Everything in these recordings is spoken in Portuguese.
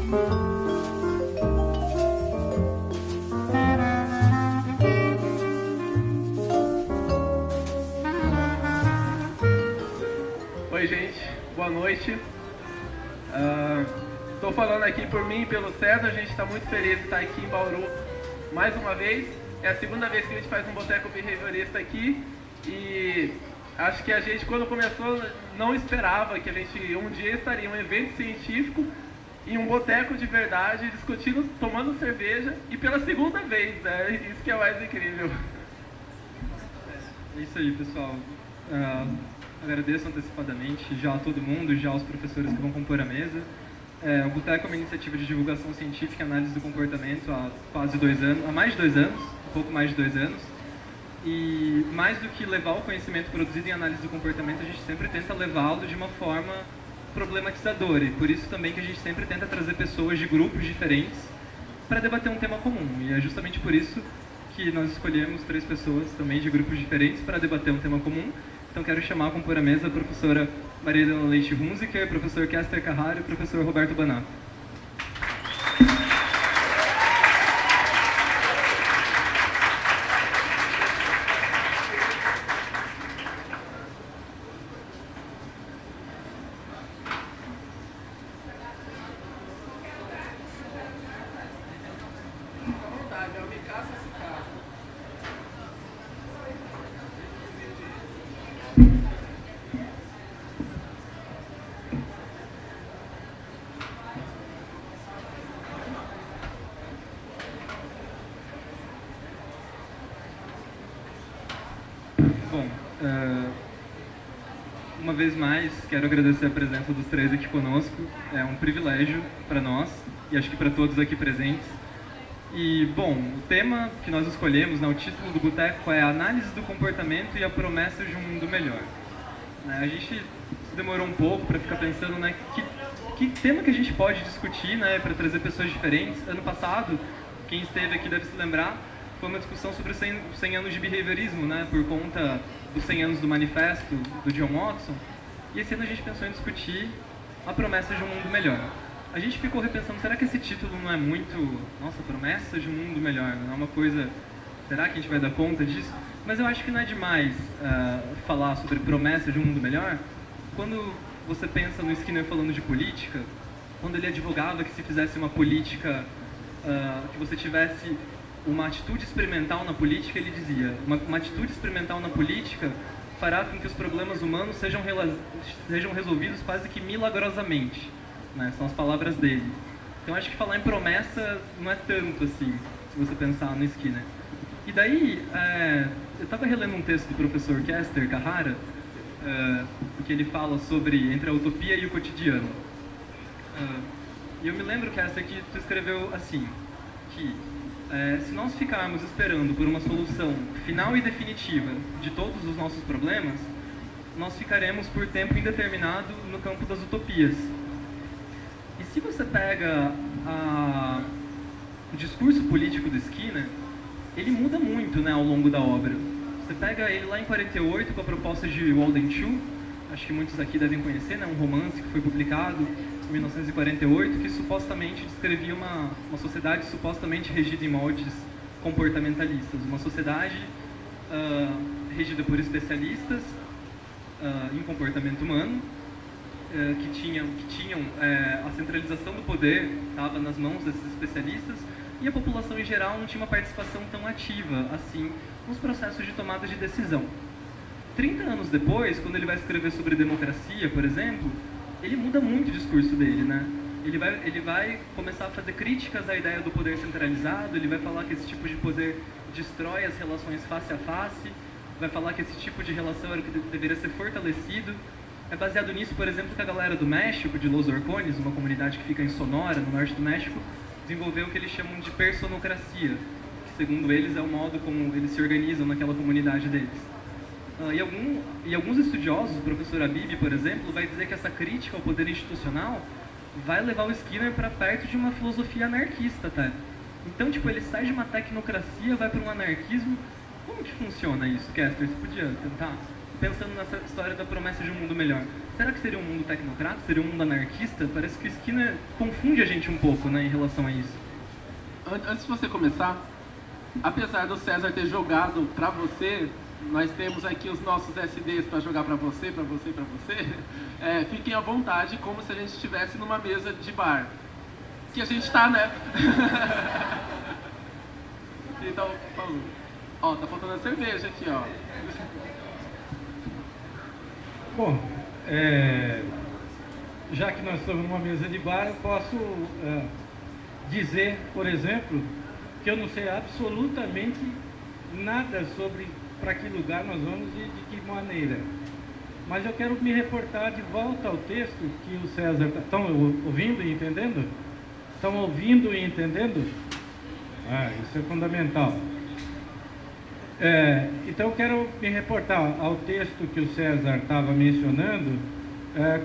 Oi, gente. Boa noite. Estou falando aqui por mim e pelo César. A gente está muito feliz de estar aqui em Bauru mais uma vez. É a segunda vez que a gente faz um boteco behaviorista aqui. E acho que a gente, quando começou, não esperava que a gente um dia estaria em um evento científico, em um boteco de verdade, discutindo, tomando cerveja, e pela segunda vez, né? Isso que é mais incrível. É isso aí, pessoal. Agradeço antecipadamente já a todo mundo, já aos professores que vão compor a mesa. O Boteco é uma iniciativa de divulgação científica e análise do comportamento há quase 2 anos, há mais de 2 anos, um pouco mais de 2 anos. E mais do que levar o conhecimento produzido em análise do comportamento, a gente sempre tenta levá-lo de uma forma problematizadora. E por isso também que a gente sempre tenta trazer pessoas de grupos diferentes para debater um tema comum. E é justamente por isso que nós escolhemos 3 pessoas também de grupos diferentes para debater um tema comum. Então quero chamar a compor a mesa a professora Maria Helena Leite Hunziker, professor Kester Carraro e professor Roberto Banato. Bom, uma vez mais, quero agradecer a presença dos 3 aqui conosco. É um privilégio para nós e acho que para todos aqui presentes. E, bom, o tema que nós escolhemos, né, o título do Boteco é a Análise do Comportamento e a Promessa de um Mundo Melhor. A gente se demorou um pouco para ficar pensando, né, que tema que a gente pode discutir, né, para trazer pessoas diferentes. Ano passado, quem esteve aqui deve se lembrar, foi uma discussão sobre os 100 anos de behaviorismo, né, por conta dos 100 anos do manifesto do John Watson. E esse ano a gente pensou em discutir a promessa de um mundo melhor. A gente ficou repensando, será que esse título não é muito, nossa, promessa de um mundo melhor, não é uma coisa, será que a gente vai dar conta disso? Mas eu acho que não é demais falar sobre promessa de um mundo melhor. Quando você pensa no Skinner falando de política, quando ele advogava que se fizesse uma política, que você tivesse uma atitude experimental na política, ele dizia, uma atitude experimental na política fará com que os problemas humanos sejam resolvidos quase que milagrosamente, né? São as palavras dele. Então acho que falar em promessa não é tanto assim, se você pensar no Skinner. E daí, eu estava relendo um texto do professor Kester Carrara, que ele fala sobre entre a utopia e o cotidiano. E eu me lembro, Kester, que tu escreveu assim, que se nós ficarmos esperando por uma solução final e definitiva de todos os nossos problemas, nós ficaremos por tempo indeterminado no campo das utopias. E se você pega o discurso político do Skinner, ele muda muito, né, ao longo da obra. Você pega ele lá em 48 com a proposta de Walden Chu, acho que muitos aqui devem conhecer, né, um romance que foi publicado em 1948, que supostamente descrevia uma sociedade supostamente regida em moldes comportamentalistas, uma sociedade regida por especialistas em comportamento humano, que tinham a centralização do poder estava nas mãos desses especialistas e a população em geral não tinha uma participação tão ativa assim nos processos de tomada de decisão. 30 anos depois, quando ele vai escrever sobre democracia, por exemplo, ele muda muito o discurso dele, né? Ele vai começar a fazer críticas à ideia do poder centralizado, ele vai falar que esse tipo de poder destrói as relações face a face, vai falar que esse tipo de relação era o que deveria ser fortalecido. É baseado nisso, por exemplo, que a galera do México, de Los Orcones, uma comunidade que fica em Sonora, no norte do México, desenvolveu o que eles chamam de personocracia, que segundo eles é o modo como eles se organizam naquela comunidade deles. E alguns estudiosos, o professor Habib, por exemplo, vai dizer que essa crítica ao poder institucional vai levar o Skinner para perto de uma filosofia anarquista, até. Então, tipo, ele sai de uma tecnocracia, vai para um anarquismo. Como que funciona isso, Kester? Você podia tentar pensando nessa história da promessa de um mundo melhor. Será que seria um mundo tecnocrata? Seria um mundo anarquista? Parece que o Skinner confunde a gente um pouco, né, em relação a isso. Antes de você começar, apesar do César ter jogado pra você, nós temos aqui os nossos SDs para jogar pra você, pra você, pra você. Fiquem à vontade, como se a gente estivesse numa mesa de bar. Que a gente tá, né? Então, falou. Ó, tá faltando a cerveja aqui, ó. Bom, já que nós estamos numa mesa de bar, eu posso dizer, por exemplo, que eu não sei absolutamente nada sobre para que lugar nós vamos e de que maneira. Mas eu quero me reportar de volta ao texto que o César... Estão ouvindo e entendendo? Estão ouvindo e entendendo? Isso é fundamental. Então eu quero me reportar ao texto que o César estava mencionando,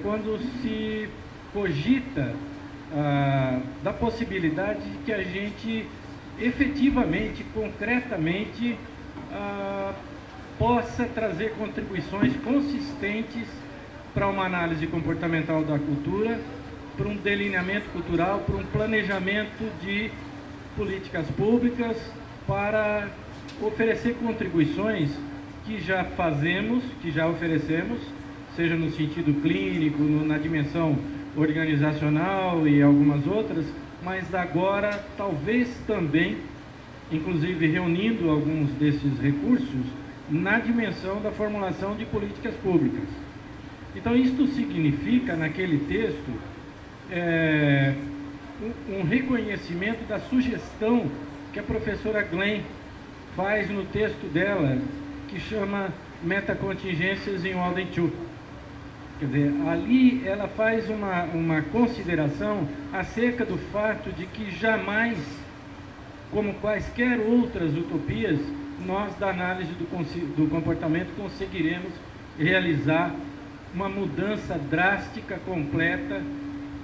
quando se cogita da possibilidade de que a gente efetivamente, concretamente, possa trazer contribuições consistentes para uma análise comportamental da cultura, para um delineamento cultural, para um planejamento de políticas públicas, para oferecer contribuições que já fazemos, que já oferecemos, seja no sentido clínico, na dimensão organizacional e algumas outras, mas agora talvez também, inclusive reunindo alguns desses recursos, na dimensão da formulação de políticas públicas. Então isto significa, naquele texto, um reconhecimento da sugestão que a professora Glenn faz no texto dela, que chama Metacontingências em Walden 2. Quer dizer, ali ela faz uma consideração acerca do fato de que jamais, como quaisquer outras utopias, nós da análise do comportamento conseguiremos realizar uma mudança drástica, completa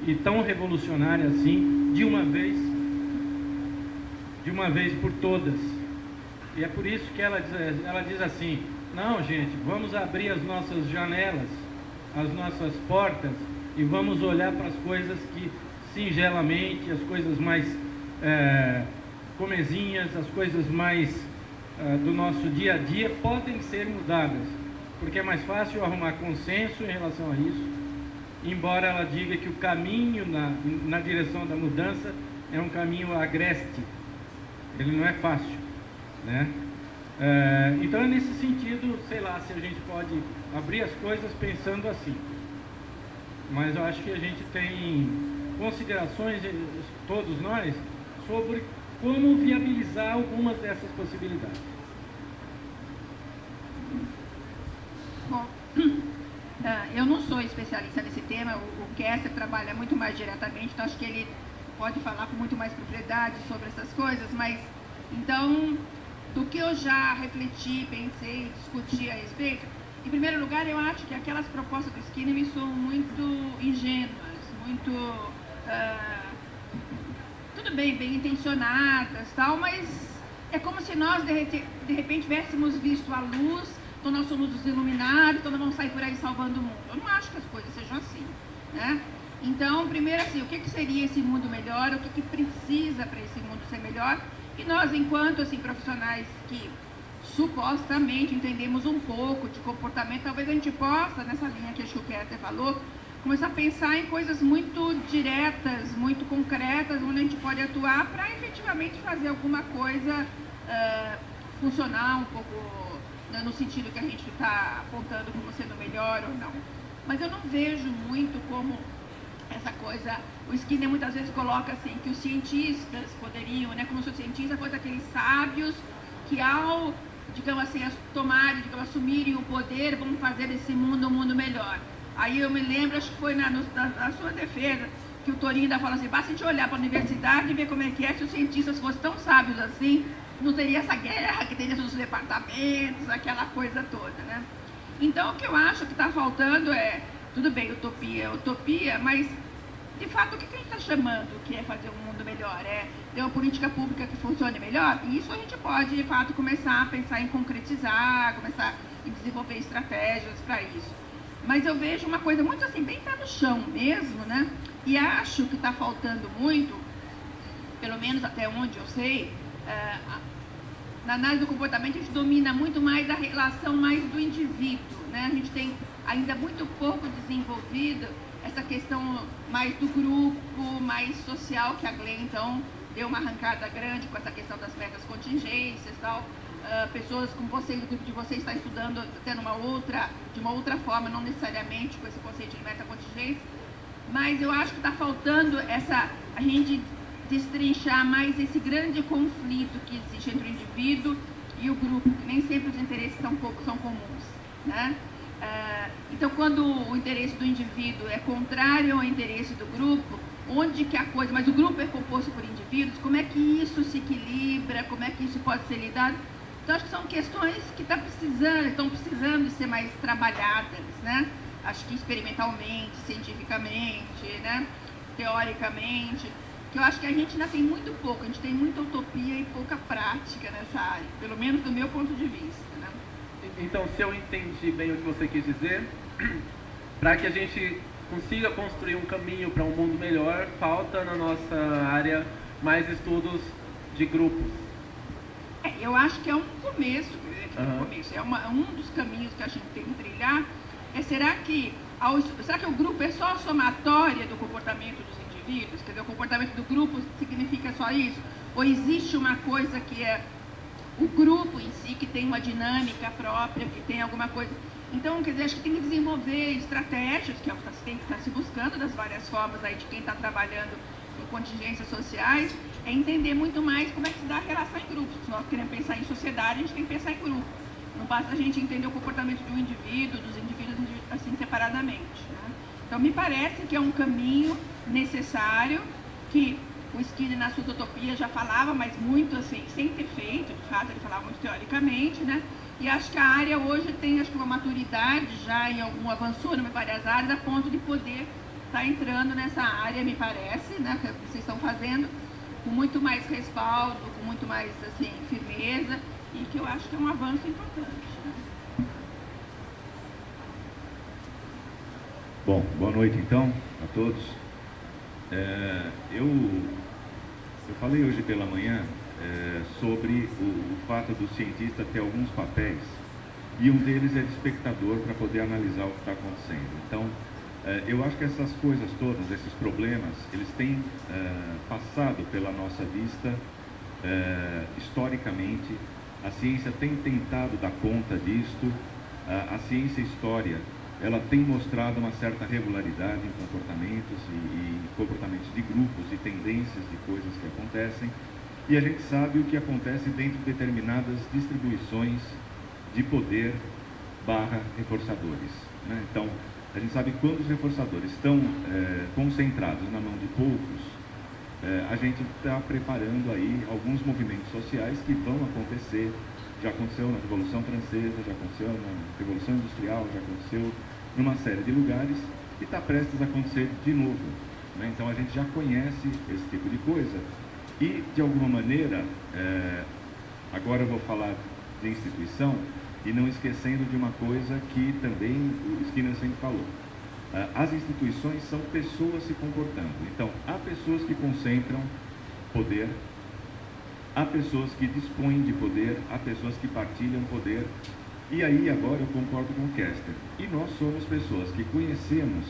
e tão revolucionária assim, de uma vez por todas. E é por isso que ela diz assim: não, gente, vamos abrir as nossas janelas, as nossas portas, e vamos olhar para as coisas que, singelamente, as coisas mais comezinhas, as coisas mais do nosso dia a dia podem ser mudadas, porque é mais fácil arrumar consenso em relação a isso, embora ela diga que o caminho na direção da mudança é um caminho agreste, ele não é fácil, né? Então é nesse sentido, sei lá, se a gente pode abrir as coisas pensando assim, mas eu acho que a gente tem considerações, todos nós, sobre como viabilizar algumas dessas possibilidades. Bom, eu não sou especialista nesse tema, o Kessler trabalha muito mais diretamente, então acho que ele pode falar com muito mais propriedade sobre essas coisas, mas, então, do que eu já refleti, pensei, discuti a respeito, em primeiro lugar, eu acho que aquelas propostas do Skinner me são muito ingênuas, muito... tudo bem, bem intencionadas, tal, mas é como se nós, de repente, tivéssemos visto a luz, então nós somos os iluminados, então nós vamos sair por aí salvando o mundo. Eu não acho que as coisas sejam assim, né? Então, primeiro assim, o que seria esse mundo melhor, o que precisa para esse mundo ser melhor, e nós, enquanto assim, profissionais que supostamente entendemos um pouco de comportamento, talvez a gente possa, nessa linha que acho que o Kessler falou, começar a pensar em coisas muito diretas, muito concretas, onde a gente pode atuar para efetivamente fazer alguma coisa funcionar um pouco no sentido que a gente está apontando como sendo melhor ou não. Mas eu não vejo muito como essa coisa, o Skinner muitas vezes coloca assim, que os cientistas poderiam, né, como se o cientista fosse aqueles sábios que ao, digamos assim, tomarem, digamos, assumirem o poder, vão fazer desse mundo um mundo melhor. Aí eu me lembro, acho que foi na sua defesa, que o Torinho ainda fala assim, basta a gente olhar para a universidade e ver como é que se os cientistas fossem tão sábios assim, não teria essa guerra que tem dentro dos departamentos, aquela coisa toda, né? Então, o que eu acho que está faltando é, tudo bem, utopia, mas de fato, o que a gente está chamando que é fazer um mundo melhor? É ter uma política pública que funcione melhor? E isso a gente pode, de fato, começar a pensar em concretizar, começar a desenvolver estratégias para isso. Mas eu vejo uma coisa muito assim, bem pé no chão mesmo, né? E acho que está faltando muito, pelo menos até onde eu sei, na análise do comportamento a gente domina muito mais a relação mais do indivíduo, né? A gente tem ainda muito pouco desenvolvido essa questão mais do grupo, mais social, que a Glenn, então, deu uma arrancada grande com essa questão das metas contingências e tal. Pessoas como você, o grupo de vocês está estudando até de uma outra forma, não necessariamente com esse conceito de meta contingência, mas eu acho que está faltando a gente destrinchar mais esse grande conflito que existe entre o indivíduo e o grupo, que nem sempre os interesses são comuns, né? Então, quando o interesse do indivíduo é contrário ao interesse do grupo, onde que a coisa, mas o grupo é composto por indivíduos, como é que isso se equilibra, como é que isso pode ser lidado? Então, acho que são questões que estão precisando de ser mais trabalhadas, né? Acho que experimentalmente, cientificamente, né? Teoricamente, que eu acho que a gente ainda tem muito pouco, a gente tem muita utopia e pouca prática nessa área, pelo menos do meu ponto de vista, né? Então, se eu entendi bem o que você quis dizer, para que a gente consiga construir um caminho para um mundo melhor, falta na nossa área mais estudos de grupos. Eu acho que é um começo, é um dos caminhos que a gente tem que trilhar. Será que o grupo é só a somatória do comportamento dos indivíduos? Quer dizer, o comportamento do grupo significa só isso? Ou existe uma coisa que é o grupo em si, que tem uma dinâmica própria, que tem alguma coisa? Então, quer dizer, acho que tem que desenvolver estratégias, que é o que está se buscando das várias formas aí de quem está trabalhando em contingências sociais, é entender muito mais como é que se dá a relação em grupos. Se nós queremos pensar em sociedade, a gente tem que pensar em grupo. Não basta a gente entender o comportamento de um indivíduo, dos indivíduos assim separadamente, né? Então, me parece que é um caminho necessário, que o Skinner, na sua utopia, já falava, mas muito assim, sem ter feito, de fato, ele falava muito teoricamente, né? E acho que a área hoje tem, acho que uma maturidade já em algum avançou em várias áreas, a ponto de poder estar entrando nessa área, me parece, né? Que vocês estão fazendo com muito mais respaldo, com muito mais, assim, firmeza, e que eu acho que é um avanço importante, né? Bom, boa noite então a todos. Eu falei hoje pela manhã sobre o fato do cientista ter alguns papéis, e um deles é de espectador para poder analisar o que está acontecendo. Então, eu acho que essas coisas todas, esses problemas, eles têm passado pela nossa vista historicamente. A ciência tem tentado dar conta disto. A ciência e a história, ela tem mostrado uma certa regularidade em comportamentos e comportamentos de grupos e tendências de coisas que acontecem. E a gente sabe o que acontece dentro de determinadas distribuições de poder / reforçadores, né? Então, a gente sabe que quando os reforçadores estão concentrados na mão de poucos, a gente está preparando aí alguns movimentos sociais que vão acontecer. Já aconteceu na Revolução Francesa, já aconteceu na Revolução Industrial, já aconteceu numa série de lugares e está prestes a acontecer de novo, né? Então a gente já conhece esse tipo de coisa e, de alguma maneira, agora eu vou falar de instituição e não esquecendo de uma coisa que também o Skinner sempre falou. As instituições são pessoas se comportando. Então, há pessoas que concentram poder, há pessoas que dispõem de poder, há pessoas que partilham poder. E aí, agora, eu concordo com o Kester. E nós somos pessoas que conhecemos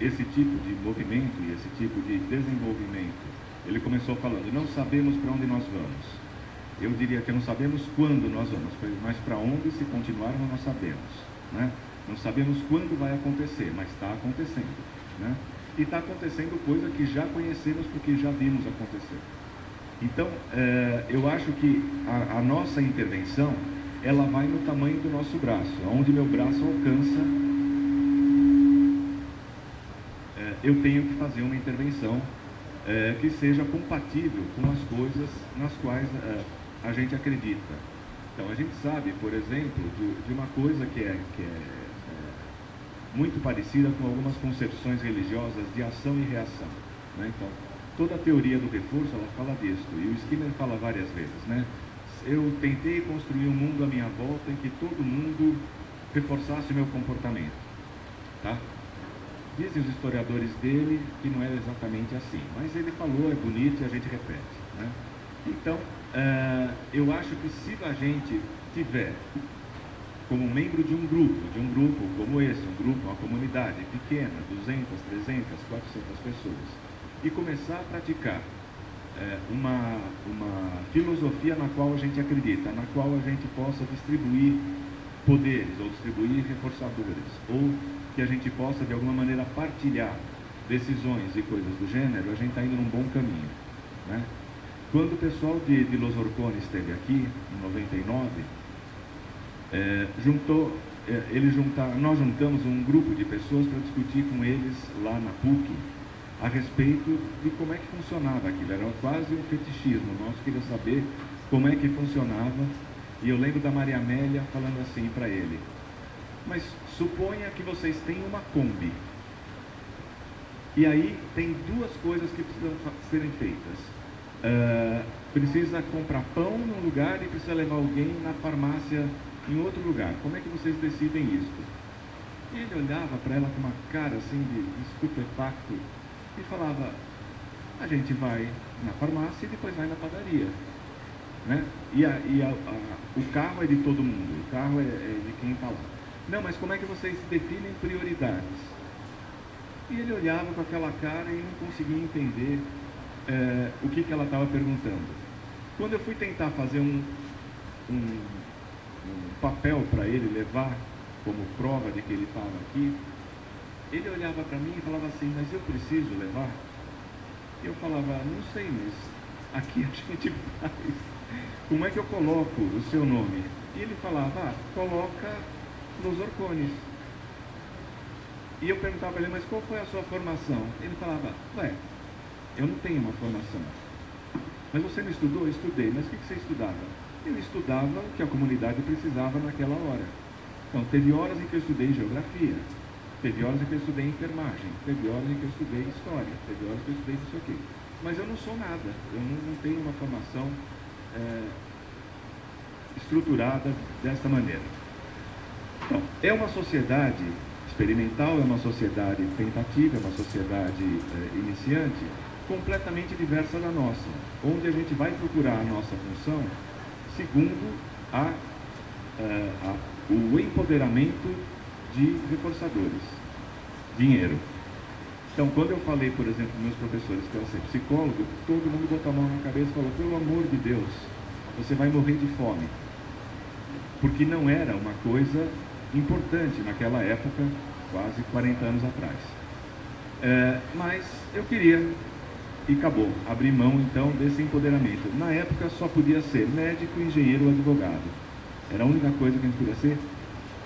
esse tipo de movimento e esse tipo de desenvolvimento. Ele começou falando, não sabemos para onde nós vamos. Eu diria que não sabemos quando nós vamos, mas para onde, se continuarmos, nós sabemos, né? Não sabemos quando vai acontecer, mas está acontecendo, né? E está acontecendo coisa que já conhecemos porque já vimos acontecer. Então, eu acho que a nossa intervenção, ela vai no tamanho do nosso braço. Onde meu braço alcança, eu tenho que fazer uma intervenção que seja compatível com as coisas nas quais a gente acredita. Então, a gente sabe, por exemplo, de uma coisa que é muito parecida com algumas concepções religiosas de ação e reação. né? Então, toda a teoria do reforço, ela fala disso, e o Skinner fala várias vezes, né? Eu tentei construir um mundo à minha volta em que todo mundo reforçasse o meu comportamento, tá? Dizem os historiadores dele que não era exatamente assim, mas ele falou, é bonito e a gente repete, né? Então, eu acho que se a gente tiver como membro de um grupo como esse, um grupo, uma comunidade pequena, 200, 300, 400 pessoas, e começar a praticar uma filosofia na qual a gente acredita, na qual a gente possa distribuir poderes, ou distribuir reforçadores, ou que a gente possa de alguma maneira partilhar decisões e coisas do gênero, a gente está indo num bom caminho, né? Quando o pessoal de Los Orcones esteve aqui, em 99, nós juntamos um grupo de pessoas para discutir com eles lá na PUC a respeito de como é que funcionava aquilo. Era quase um fetichismo, nós queríamos saber como é que funcionava, e eu lembro da Maria Amélia falando assim para ele: mas suponha que vocês têm uma Kombi, e aí tem duas coisas que precisam serem feitas. Precisa comprar pão num lugar e precisa levar alguém na farmácia em outro lugar. Como é que vocês decidem isso? E ele olhava para ela com uma cara assim de estupefacto e falava: a gente vai na farmácia e depois vai na padaria, né? O carro é de todo mundo, o carro é de quem está lá. Não, mas como é que vocês definem prioridades? E ele olhava com aquela cara e não conseguia entender o que ela estava perguntando. Quando eu fui tentar fazer um papel para ele levar como prova de que ele estava aqui, ele olhava para mim e falava assim: mas eu preciso levar? Eu falava: não sei, mas aqui a gente faz. Como é que eu coloco o seu nome? E ele falava: coloca Los Orcones. E eu perguntava para ele: mas qual foi a sua formação? Ele falava: eu não tenho uma formação. Mas você não estudou? Eu estudei. Mas o que você estudava? Eu estudava o que a comunidade precisava naquela hora. Então, teve horas em que eu estudei geografia, teve horas em que eu estudei enfermagem, teve horas em que eu estudei história, teve horas que eu estudei isso aqui. Mas eu não sou nada, eu não tenho uma formação estruturada desta maneira. Então, é uma sociedade experimental, é uma sociedade tentativa, é uma sociedade iniciante, completamente diversa da nossa, onde a gente vai procurar a nossa função segundo o empoderamento de reforçadores, dinheiro. Então, quando eu falei, por exemplo, para meus professores que eu era ser psicólogo, todo mundo botou a mão na cabeça e falou: pelo amor de Deus, você vai morrer de fome. Porque não era uma coisa importante naquela época, quase 40 anos atrás. Mas eu queria, e acabou, abri mão então desse empoderamento. Na época só podia ser médico, engenheiro ou advogado. Era a única coisa que a gente podia ser,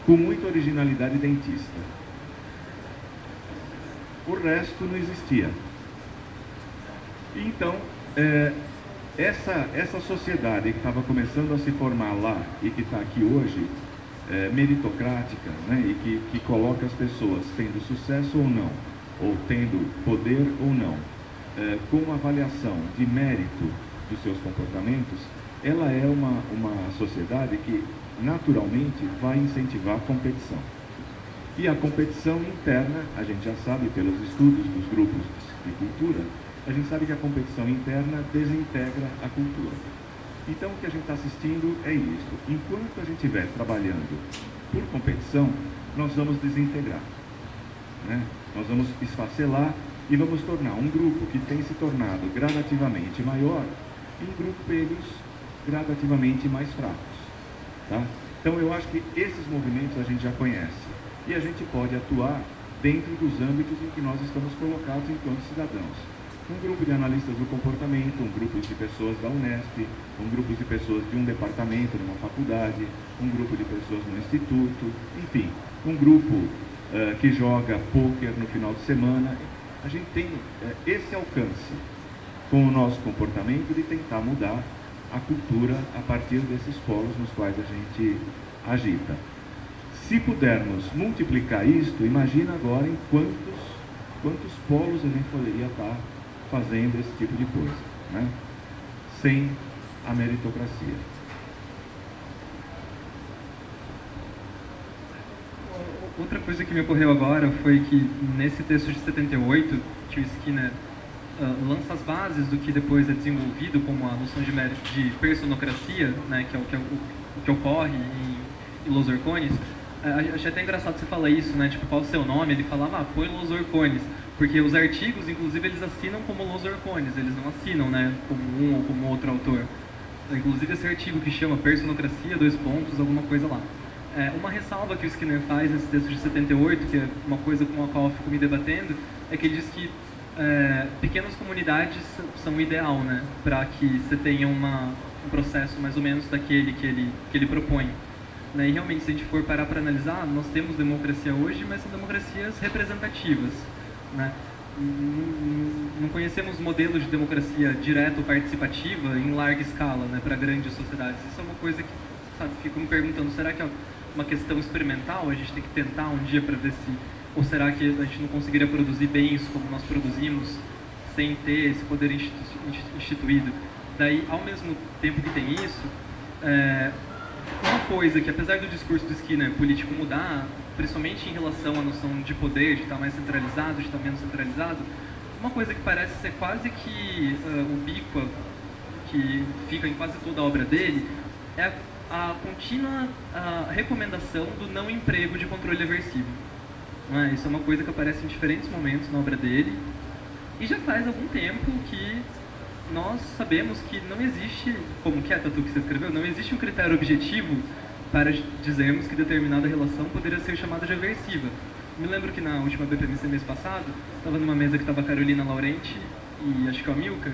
com muita originalidade, dentista. O resto não existia. E então, essa sociedade que estava começando a se formar lá e que está aqui hoje, meritocrática, né, e que coloca as pessoas tendo sucesso ou não, ou tendo poder ou não, com uma avaliação de mérito dos seus comportamentos, ela é uma sociedade que naturalmente vai incentivar a competição. E a competição interna, a gente já sabe pelos estudos dos grupos de cultura, a gente sabe que a competição interna desintegra a cultura. Então o que a gente está assistindo é isso. Enquanto a gente estiver trabalhando por competição, nós vamos desintegrar, né? Nós vamos esfacelar e vamos tornar um grupo que tem se tornado gradativamente maior em grupelhos gradativamente mais fracos, tá? Então eu acho que esses movimentos a gente já conhece e a gente pode atuar dentro dos âmbitos em que nós estamos colocados enquanto cidadãos. Um grupo de analistas do comportamento, um grupo de pessoas da Unesp, um grupo de pessoas de um departamento numa faculdade, um grupo de pessoas no instituto, enfim, um grupo que joga pôquer no final de semana. A gente tem esse alcance com o nosso comportamento de tentar mudar a cultura a partir desses polos nos quais a gente agita. Se pudermos multiplicar isto, imagina agora em quantos polos a gente poderia estar fazendo esse tipo de coisa, né? Sem a meritocracia. Outra coisa que me ocorreu agora foi que nesse texto de 78, que o Skinner lança as bases do que depois é desenvolvido como a noção de personocracia, né, que é o que ocorre em Los Orcones. Achei até engraçado você falar isso, né, tipo, qual o seu nome? Ele falava, põe Los Orcones, porque os artigos, inclusive, eles assinam como Los Orcones, eles não assinam, né, como um ou como outro autor. Inclusive esse artigo que chama Personocracia, alguma coisa lá. Uma ressalva que o Skinner faz nesse texto de 78, que é uma coisa com a qual eu fico me debatendo, é que ele diz que pequenas comunidades são o ideal, né, para que você tenha um processo mais ou menos daquele que ele propõe. Né? E realmente, se a gente for parar para analisar, nós temos democracia hoje, mas são democracias representativas. Né? Não conhecemos modelos de democracia direta ou participativa em larga escala, né, para grandes sociedades. Isso é uma coisa que, sabe, fico me perguntando, será que é uma questão experimental? A gente tem que tentar um dia para ver se... Ou será que a gente não conseguiria produzir bens como nós produzimos sem ter esse poder instituído? Daí, ao mesmo tempo que tem isso, uma coisa que, apesar do discurso do Skinner político mudar, principalmente em relação à noção de poder, de estar mais centralizado, de estar menos centralizado, uma coisa que parece ser quase que ubíqua, que fica em quase toda a obra dele, é a contínua recomendação do não emprego de controle aversivo. Isso é uma coisa que aparece em diferentes momentos na obra dele, e já faz algum tempo que nós sabemos que não existe, como que é, Tatu, que você escreveu, não existe um critério objetivo para dizermos que determinada relação poderia ser chamada de aversiva. Me lembro que na última BPMC mês passado, estava numa mesa que estava a Carolina Laurenti e acho que o Amilcar,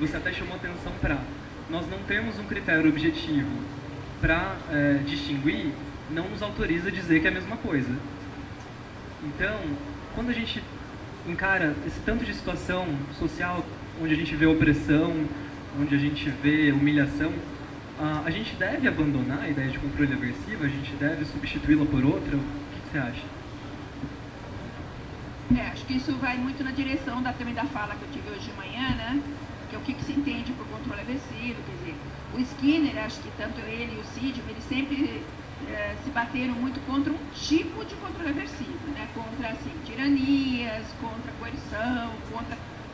você até chamou atenção para nós não termos um critério objetivo para distinguir, não nos autoriza a dizer que é a mesma coisa. Então, quando a gente encara esse tanto de situação social, onde a gente vê opressão, onde a gente vê humilhação, a gente deve abandonar a ideia de controle aversivo? A gente deve substituí-la por outra? O que você acha? Acho que isso vai muito na direção também da fala que eu tive hoje de manhã, né? Que é o que se entende por controle aversivo. Quer dizer, o Skinner, acho que tanto ele e o Sidman, eles sempre se bateram muito contra um tipo de controle aversivo, né? Contra, assim, tiranias, contra coerção,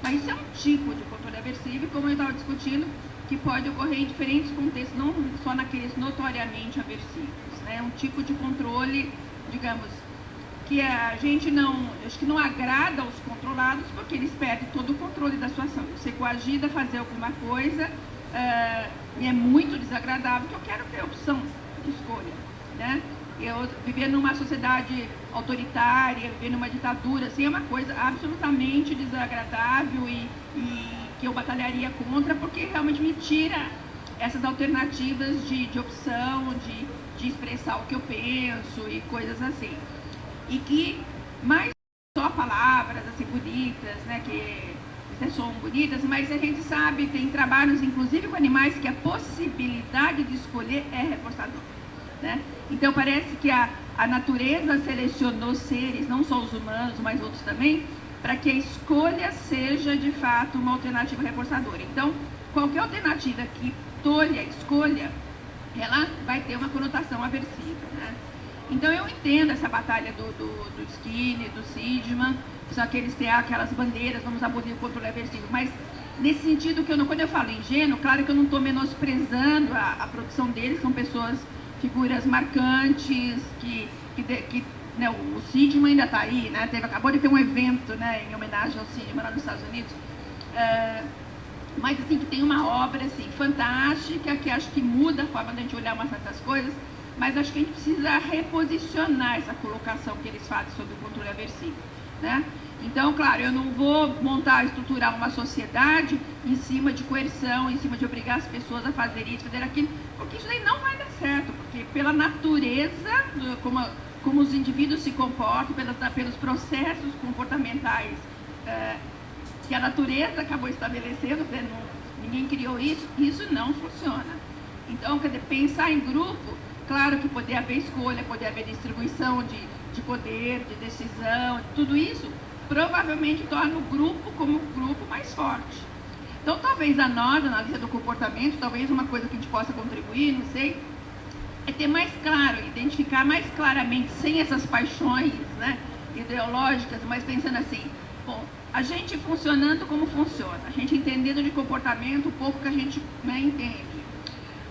Mas isso é um tipo de controle aversivo, e como eu estava discutindo, que pode ocorrer em diferentes contextos, não só naqueles notoriamente aversivos, né? Um tipo de controle, digamos, que a gente acho que não agrada aos controlados, porque eles perdem todo o controle da sua ação. Ser coagido a fazer alguma coisa e é muito desagradável, que eu quero ter opção de escolha, né? Eu viver numa sociedade autoritária, viver numa ditadura, assim, é uma coisa absolutamente desagradável e que eu batalharia contra, porque realmente me tira essas alternativas de opção, de expressar o que eu penso e coisas assim. E que, mais só palavras assim bonitas, né, que são bonitas, mas a gente sabe, tem trabalhos, inclusive com animais, que a possibilidade de escolher é reforçador, né? Então parece que a natureza selecionou seres, não só os humanos, mas outros também, para que a escolha seja de fato uma alternativa reforçadora. Então, qualquer alternativa que tolhe a escolha, ela vai ter uma conotação aversiva, né? Então eu entendo essa batalha do Skinner, do Sidman, só que eles têm aquelas bandeiras, vamos abolir o controle aversivo, mas nesse sentido que quando eu falo ingênuo, claro que eu não estou menosprezando a produção deles, são pessoas, figuras marcantes, que né, o Sidman ainda está aí, né? Acabou de ter um evento, né, em homenagem ao Sidman lá nos Estados Unidos, mas assim, que tem uma obra assim, fantástica, que acho que muda a forma de a gente olhar umas certas coisas, mas acho que a gente precisa reposicionar essa colocação que eles fazem sobre o controle aversivo, né? Então, claro, eu não vou estruturar uma sociedade em cima de coerção, em cima de obrigar as pessoas a fazer isso, fazer aquilo, porque isso daí não vai dar certo, porque pela natureza, como os indivíduos se comportam, pelos processos comportamentais que a natureza acabou estabelecendo, ninguém criou isso, isso não funciona. Então, quer dizer, pensar em grupo, claro que poder haver escolha, poder haver distribuição de poder, de decisão, tudo isso, provavelmente torna o grupo como grupo mais forte. Então, talvez a nós, a análise do comportamento, talvez uma coisa que a gente possa contribuir, não sei, é ter mais claro, identificar mais claramente, sem essas paixões, né, ideológicas, mas pensando assim, bom, a gente funcionando como funciona, a gente entendendo de comportamento o pouco que a gente, né, entende.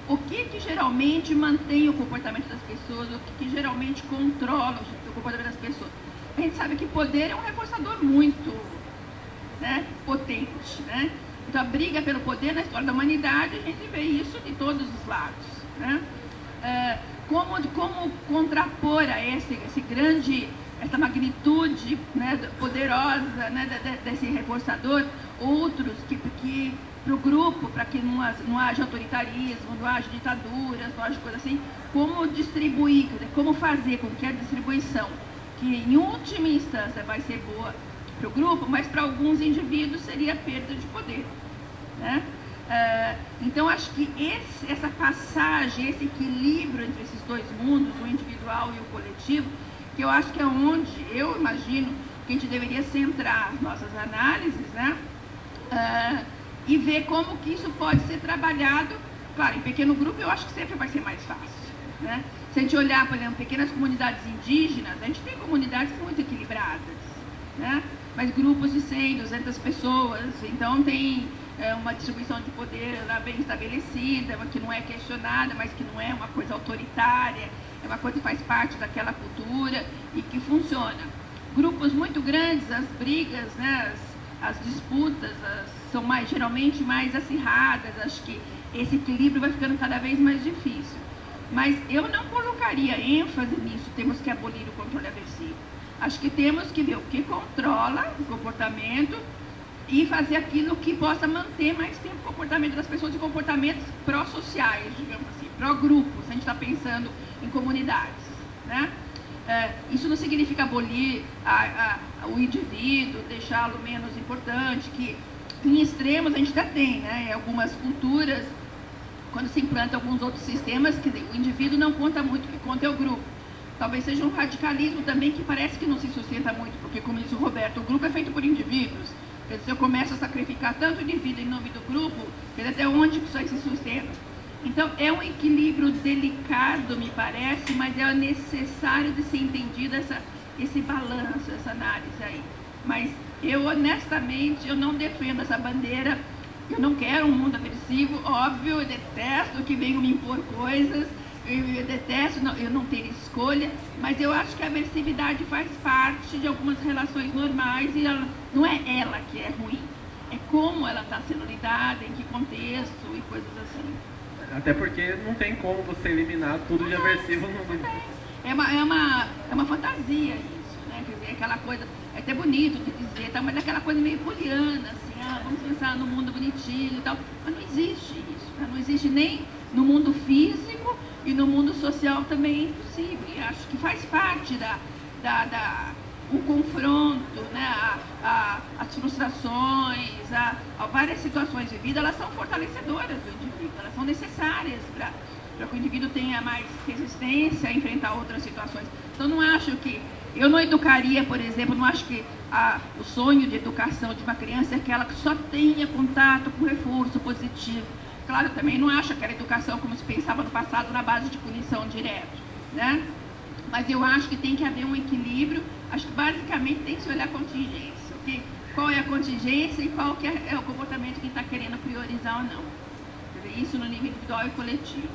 O que geralmente mantém o comportamento das pessoas, o que geralmente controla o comportamento das pessoas. A gente sabe que poder é um reforçador muito, né, potente, né? Então a briga pelo poder na história da humanidade, a gente vê isso de todos os lados, né? Como contrapor a essa magnitude, né, poderosa, né, desse reforçador, outros que para o grupo, para que não haja autoritarismo, não haja ditaduras, não haja coisa assim, como distribuir, como fazer com que a distribuição, que em última instância vai ser boa para o grupo, mas para alguns indivíduos seria perda de poder, né? Então acho que essa passagem, esse equilíbrio entre esses dois mundos, o individual e o coletivo, que eu acho que é onde eu imagino que a gente deveria centrar nossas análises, né? E ver como que isso pode ser trabalhado. Claro, em pequeno grupo eu acho que sempre vai ser mais fácil, né? Se a gente olhar, por exemplo, pequenas comunidades indígenas, a gente tem comunidades muito equilibradas, né? Mas grupos de 100, 200 pessoas, então tem uma distribuição de poder lá bem estabelecida, que não é questionada, mas que não é uma coisa autoritária, é uma coisa que faz parte daquela cultura e que funciona. Grupos muito grandes, as brigas, né, as disputas são geralmente mais acirradas, acho que esse equilíbrio vai ficando cada vez mais difícil. Mas eu não colocaria ênfase nisso, temos que abolir o controle aversivo. Acho que temos que ver o que controla o comportamento e fazer aquilo que possa manter mais tempo o comportamento das pessoas e comportamentos pró-sociais, digamos assim, pró-grupos, se a gente está pensando em comunidades, né? Isso não significa abolir o indivíduo, deixá-lo menos importante, que em extremos a gente já tem, né? Em algumas culturas, quando se implanta alguns outros sistemas, quer dizer, o indivíduo não conta muito, o que conta é o grupo. Talvez seja um radicalismo também que parece que não se sustenta muito, porque, como disse o Roberto, o grupo é feito por indivíduos. Quer dizer, se eu começo a sacrificar tanto indivíduo em nome do grupo, quer dizer, até onde que isso aí se sustenta? Então, é um equilíbrio delicado, me parece, mas é necessário de ser entendido esse balanço, essa análise aí. Mas eu, honestamente, eu não defendo essa bandeira. Eu não quero um mundo aversivo, óbvio, eu detesto que venham me impor coisas, eu detesto eu não ter escolha, mas eu acho que a aversividade faz parte de algumas relações normais e não é ela que é ruim, é como ela está sendo lidada, em que contexto e coisas assim. Até porque não tem como você eliminar tudo de aversivo no mundo. É uma fantasia isso, né? Quer dizer, aquela coisa, é até bonito de dizer, tá? Mas é aquela coisa meio poliana, assim, vamos pensar no mundo bonitinho e tal, mas não existe isso, né? Não existe nem no mundo físico e no mundo social também é impossível. E acho que faz parte o confronto, né? As frustrações, várias situações de vida, elas são fortalecedoras do indivíduo, elas são necessárias para que o indivíduo tenha mais resistência a enfrentar outras situações. Então, não acho que... Eu não educaria, por exemplo, não acho que o sonho de educação de uma criança é aquela que só tenha contato com reforço positivo. Claro, também não acho aquela educação como se pensava no passado, na base de punição direta, né? Mas eu acho que tem que haver um equilíbrio. Acho que basicamente tem que se olhar a contingência, okay? Qual é a contingência e qual que é o comportamento que está querendo priorizar ou não. Quer dizer, isso no nível individual e coletivo.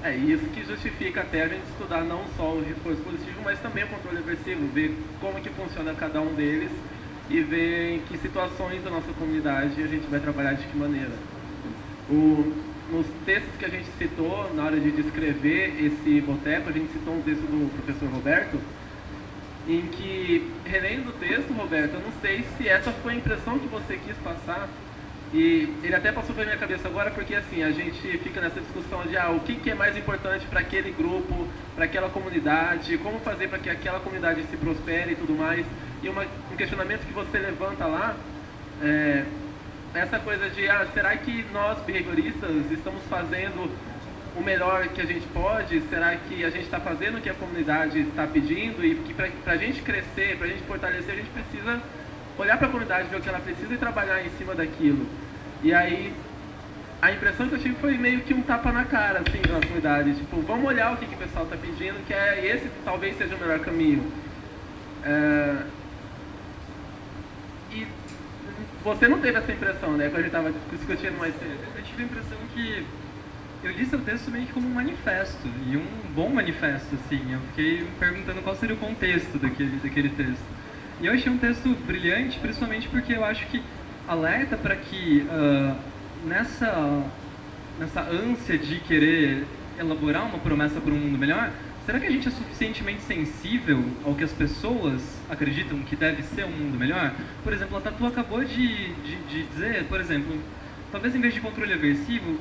É isso que justifica até a gente estudar não só o reforço positivo, mas também o controle aversivo, ver como que funciona cada um deles e ver em que situações da nossa comunidade a gente vai trabalhar de que maneira. Nos textos que a gente citou, na hora de descrever esse boteco, a gente citou um texto do professor Roberto, em que, relendo o texto, Roberto, eu não sei se essa foi a impressão que você quis passar, e ele até passou pela minha cabeça agora, porque assim, a gente fica nessa discussão de o que é mais importante para aquele grupo, para aquela comunidade, como fazer para que aquela comunidade se prospere e tudo mais, e um questionamento que você levanta lá, essa coisa de, será que nós, behavioristas, estamos fazendo o melhor que a gente pode? Será que a gente está fazendo o que a comunidade está pedindo? E que para a gente crescer, para a gente fortalecer, a gente precisa olhar para a comunidade, ver o que ela precisa e trabalhar em cima daquilo. E aí, a impressão que eu tive foi meio que um tapa na cara, assim, da comunidade. Tipo, vamos olhar o que o pessoal está pedindo, que esse talvez seja o melhor caminho. E você não teve essa impressão, né, quando a gente estava discutindo mais cedo? Eu tive a impressão que eu li seu texto meio que como um manifesto, e um bom manifesto, assim. Eu fiquei me perguntando qual seria o contexto daquele texto. E eu achei um texto brilhante, principalmente porque eu acho que alerta para que nessa ânsia de querer elaborar uma promessa para um mundo melhor, será que a gente é suficientemente sensível ao que as pessoas acreditam que deve ser um mundo melhor? Por exemplo, a Tatu acabou de dizer, por exemplo, talvez em vez de controle aversivo,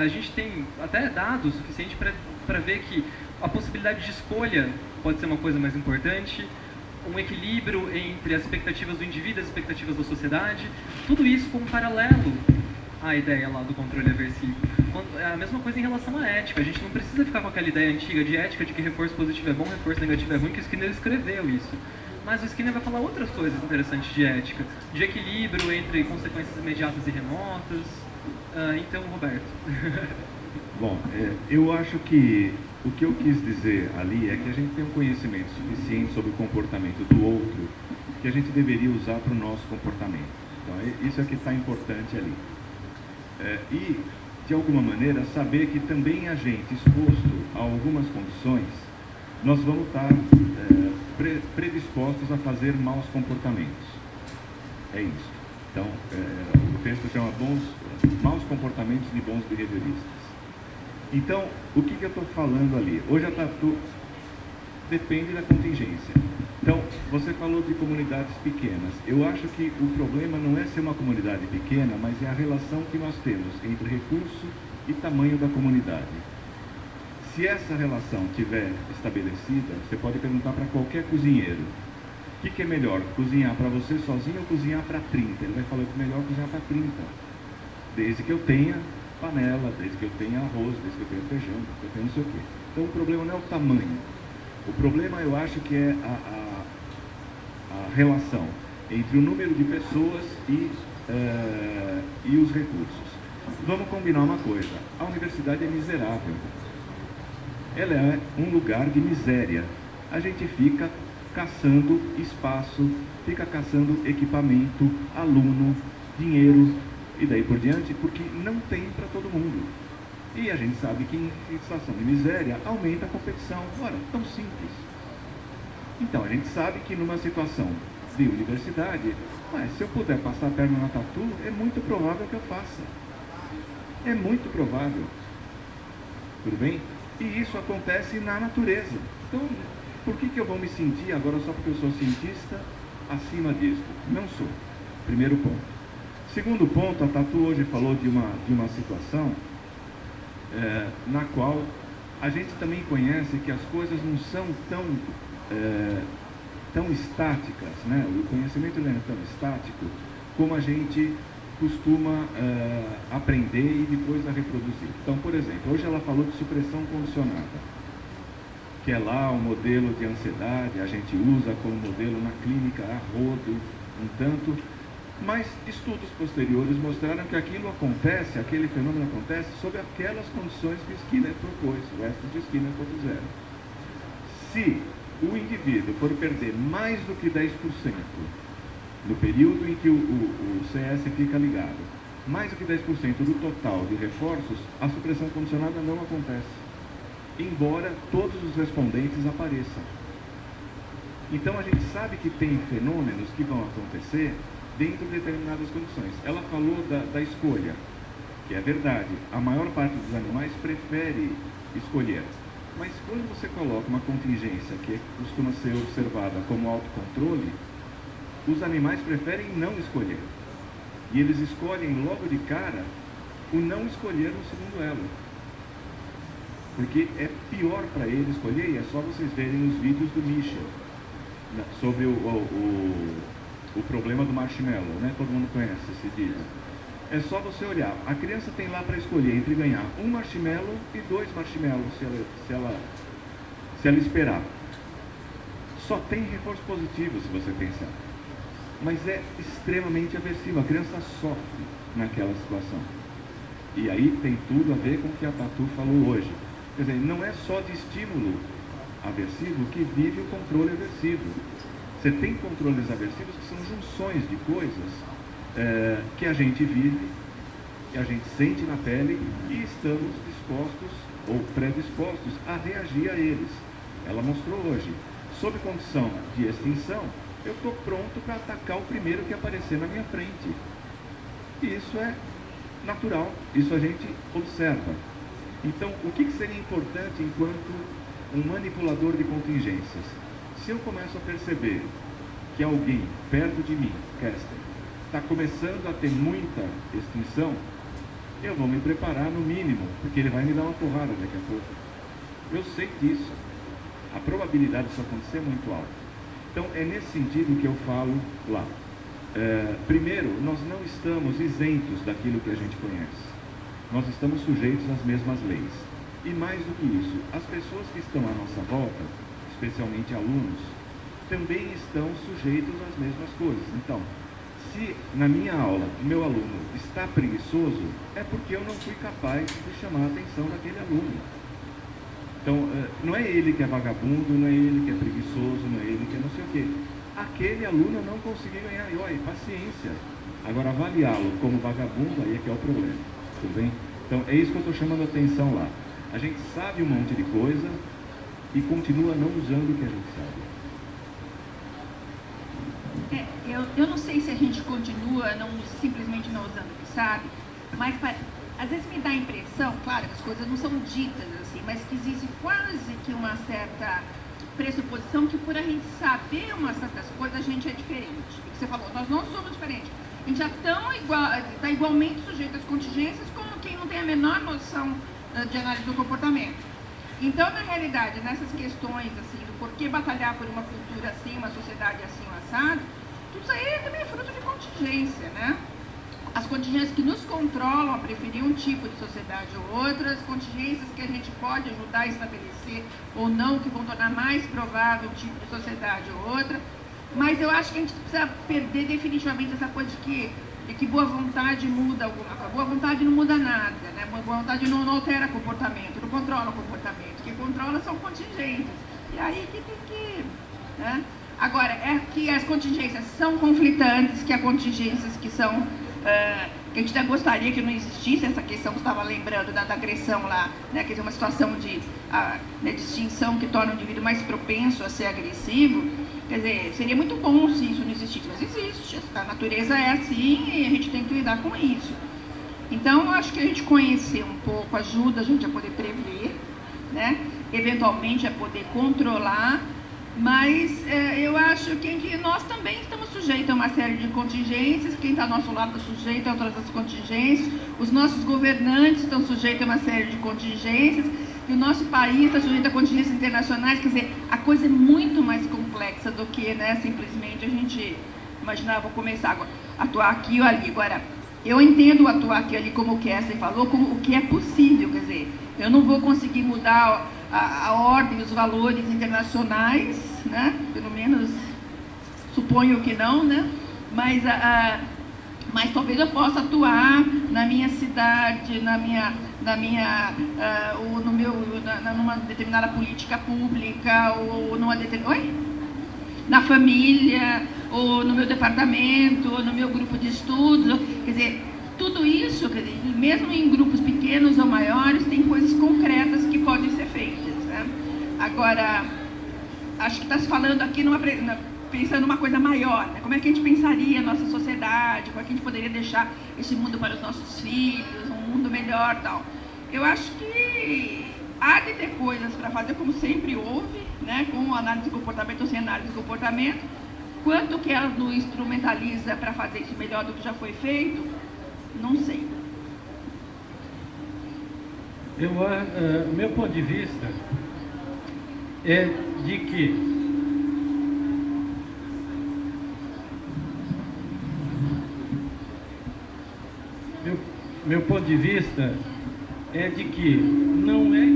a gente tem até dados suficientes para ver que a possibilidade de escolha pode ser uma coisa mais importante, um equilíbrio entre as expectativas do indivíduo e as expectativas da sociedade, tudo isso como paralelo à ideia lá do controle aversivo. É a mesma coisa em relação à ética, a gente não precisa ficar com aquela ideia antiga de ética, de que reforço positivo é bom, reforço negativo é ruim, que o Skinner escreveu isso. Mas o Skinner vai falar outras coisas interessantes de ética, de equilíbrio entre consequências imediatas e remotas. Então, Roberto. Bom, eu acho que o que eu quis dizer ali é que a gente tem um conhecimento suficiente sobre o comportamento do outro que a gente deveria usar para o nosso comportamento. Então, isso é que está importante ali. E, de alguma maneira, saber que também a gente, exposto a algumas condições, nós vamos estar predispostos a fazer maus comportamentos. É isso. Então, o texto chama Maus Comportamentos de Bons Behavioristas. Então, o que eu estou falando ali? Hoje a Tatu depende da contingência. Então, você falou de comunidades pequenas. Eu acho que o problema não é ser uma comunidade pequena, mas é a relação que nós temos entre recurso e tamanho da comunidade. Se essa relação estiver estabelecida, você pode perguntar para qualquer cozinheiro: o que é melhor, cozinhar para você sozinho ou cozinhar para 30? Ele vai falar que é melhor cozinhar para 30, desde que eu tenha panela, desde que eu tenha arroz, desde que eu tenha feijão, desde que eu tenha não sei o quê. Então o problema não é o tamanho. O problema, eu acho que é a relação entre o número de pessoas e os recursos. Vamos combinar uma coisa: a universidade é miserável. Ela é um lugar de miséria. A gente fica caçando espaço, fica caçando equipamento, aluno, dinheiro e daí por diante, porque não tem para todo mundo. E a gente sabe que em situação de miséria aumenta a competição. Ora, tão simples. Então a gente sabe que numa situação de universidade, mas se eu puder passar a perna na Tatu, é muito provável que eu faça. É muito provável. Tudo bem? E isso acontece na natureza. Então, por que eu vou me sentir agora, só porque eu sou cientista, acima disso? Não sou. Primeiro ponto. Segundo ponto, a Tatu hoje falou de uma situação na qual a gente também conhece que as coisas não são tão estáticas, né? O conhecimento não é tão estático como a gente costuma aprender e depois a reproduzir. Então, por exemplo, hoje ela falou de supressão condicionada, que é lá um modelo de ansiedade, a gente usa como modelo na clínica a rodo, um tanto, mas estudos posteriores mostraram que aquilo acontece, aquele fenômeno acontece sob aquelas condições que Skinner propôs, o Estes de Skinner propuseram. Se o indivíduo for perder mais do que 10% no período em que o CS fica ligado, mais do que 10% do total de reforços, a supressão condicionada não acontece, embora todos os respondentes apareçam. Então a gente sabe que tem fenômenos que vão acontecer dentro de determinadas condições. Ela falou da escolha, que é verdade, a maior parte dos animais prefere escolher. Mas quando você coloca uma contingência que costuma ser observada como autocontrole, os animais preferem não escolher. E eles escolhem logo de cara o não escolher no segundo elo. Porque é pior para ele escolher, e é só vocês verem os vídeos do Michel sobre o problema do marshmallow, né? Todo mundo conhece esse vídeo. É só você olhar. A criança tem lá para escolher entre ganhar um marshmallow e 2 marshmallows, se ela esperar. Só tem reforço positivo, se você pensar. mas é extremamente aversivo, a criança sofre naquela situação. E aí tem tudo a ver com o que a Tatu falou hoje. Quer dizer, não é só de estímulo aversivo que vive o controle aversivo. Você tem controles aversivos que são junções de coisas que a gente vive, que a gente sente na pele e estamos dispostos ou predispostos a reagir a eles. Ela mostrou hoje, sob condição de extinção, eu estou pronto para atacar o primeiro que aparecer na minha frente. E isso é natural, isso a gente observa. Então, o que seria importante enquanto um manipulador de contingências? Se eu começo a perceber que alguém perto de mim, Kester, está começando a ter muita extinção, eu vou me preparar no mínimo, porque ele vai me dar uma porrada daqui a pouco. Eu sei disso. A probabilidade disso acontecer é muito alta. Então, é nesse sentido que eu falo lá. Primeiro, nós não estamos isentos daquilo que a gente conhece. Nós estamos sujeitos às mesmas leis. E mais do que isso, as pessoas que estão à nossa volta, especialmente alunos, também estão sujeitos às mesmas coisas. Então, se na minha aula o meu aluno está preguiçoso, é porque eu não fui capaz de chamar a atenção daquele aluno. Então, não é ele que é vagabundo, não é ele que é preguiçoso, não é ele que é não sei o quê. Aquele aluno não conseguiu ganhar, e olha, paciência. Agora, avaliá-lo como vagabundo, aí é que é o problema, tudo bem? Então, é isso que eu estou chamando a atenção lá. A gente sabe um monte de coisa e continua não usando o que a gente sabe. Eu não sei se a gente continua simplesmente não usando o que sabe, mas às vezes me dá a impressão, claro que as coisas não são ditas assim, mas que existe quase que uma certa pressuposição que por a gente saber umas certas coisas a gente é diferente. O que você falou, nós não somos diferentes. A gente já está igualmente sujeito às contingências como quem não tem a menor noção de análise do comportamento. Então, na realidade, nessas questões assim, do porquê batalhar por uma cultura assim, uma sociedade assim, um assado, tudo isso aí também é fruto de contingência, né? As contingências que nos controlam a preferir um tipo de sociedade ou outra, as contingências que a gente pode ajudar a estabelecer ou não, que vão tornar mais provável um tipo de sociedade ou outra. Mas eu acho que a gente precisa perder definitivamente essa coisa de que boa vontade muda alguma coisa. Boa vontade não muda nada, né? Boa vontade não altera comportamento, não controla o comportamento. O que controla são contingências. E aí que tem que... Né? Agora, é que as contingências são conflitantes, que há contingências que são... que a gente até gostaria que não existisse essa questão que você estava lembrando da agressão lá, né? Quer dizer, uma situação de extinção que torna o indivíduo mais propenso a ser agressivo. Quer dizer, seria muito bom se isso não existisse, mas existe. A natureza é assim e a gente tem que lidar com isso. Então, eu acho que a gente conhecer um pouco ajuda a gente a poder prever, né? Eventualmente a poder controlar, mas eu acho que nós também estamos sujeitos a uma série de contingências, quem está ao nosso lado está sujeito a outras contingências, os nossos governantes estão sujeitos a uma série de contingências, e o nosso país está sujeito a contingências internacionais. Quer dizer, a coisa é muito mais complexa do que, né, simplesmente a gente imaginar, vou começar a atuar aqui ou ali. Agora, eu entendo atuar aqui ou ali, como o Kester falou, como o que é possível. Quer dizer, eu não vou conseguir mudar a ordem, os valores internacionais, né? Pelo menos suponho que não, né? Mas talvez eu possa atuar na minha cidade, numa determinada política pública, ou na família, ou no meu departamento, ou no meu grupo de estudos. Quer dizer, tudo isso, quer dizer, mesmo em grupos pequenos ou maiores, tem coisas concretas que podem ser feitas, né? Agora, acho que está se falando aqui pensando numa coisa maior, né? Como é que a gente pensaria a nossa sociedade, como é que a gente poderia deixar esse mundo para os nossos filhos, um mundo melhor e tal. Eu acho que há de ter coisas para fazer, como sempre houve, né? Com análise de comportamento ou sem análise de comportamento. Quanto que ela nos instrumentaliza para fazer isso melhor do que já foi feito, não sei. Meu ponto de vista é de que meu ponto de vista é de que não é...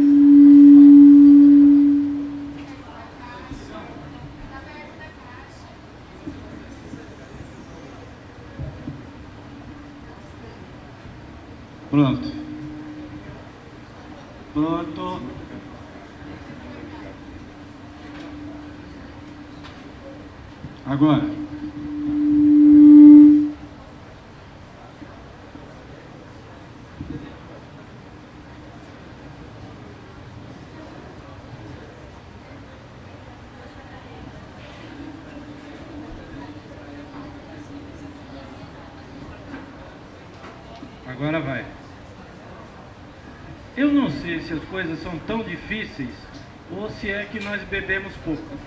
Pronto. Pronto. Agora. Agora vai. Eu não sei se as coisas são tão difíceis ou se é que nós bebemos pouco.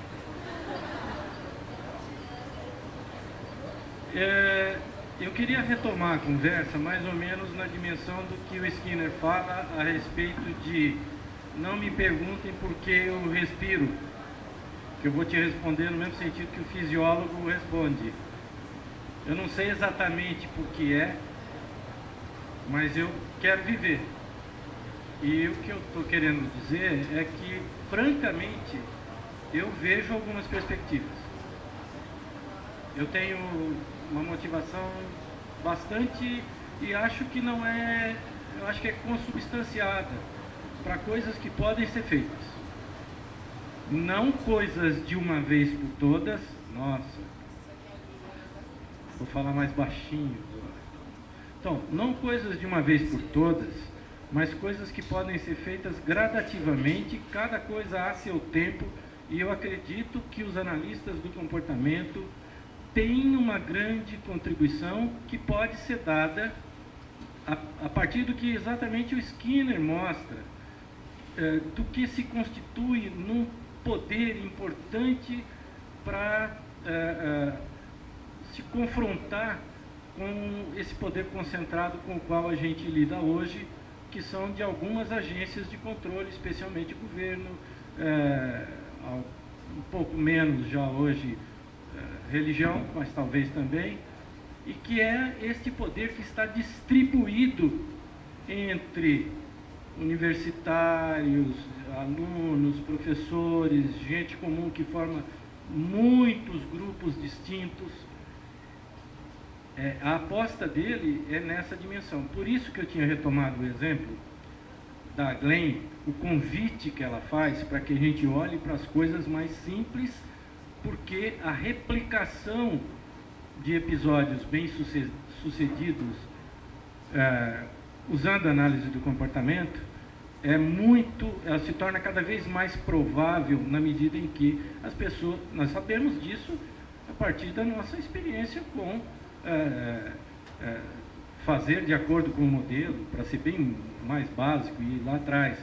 Eu queria retomar a conversa mais ou menos na dimensão do que o Skinner fala a respeito de não me perguntem por que eu respiro, que eu vou te responder no mesmo sentido que o fisiólogo responde. Eu não sei exatamente por que é, mas eu quero viver. E o que eu estou querendo dizer é que, francamente, eu vejo algumas perspectivas. Eu tenho uma motivação bastante, e acho que não é, eu acho que é consubstanciada para coisas que podem ser feitas. Não coisas de uma vez por todas, nossa, vou falar mais baixinho agora. Então, não coisas de uma vez por todas, mas coisas que podem ser feitas gradativamente, cada coisa a seu tempo, e eu acredito que os analistas do comportamento têm uma grande contribuição que pode ser dada a partir do que exatamente o Skinner mostra, do que se constitui num poder importante para se confrontar com esse poder concentrado com o qual a gente lida hoje, que são de algumas agências de controle, especialmente o governo, um pouco menos já hoje religião, mas talvez também, e que é este poder que está distribuído entre universitários, alunos, professores, gente comum que forma muitos grupos distintos. A aposta dele é nessa dimensão. Por isso que eu tinha retomado o exemplo da Glenn, o convite que ela faz para que a gente olhe para as coisas mais simples, porque a replicação de episódios bem-sucedidos, usando a análise do comportamento, ela se torna cada vez mais provável na medida em que as pessoas, nós sabemos disso a partir da nossa experiência com fazer de acordo com o modelo, para ser bem mais básico e ir lá atrás,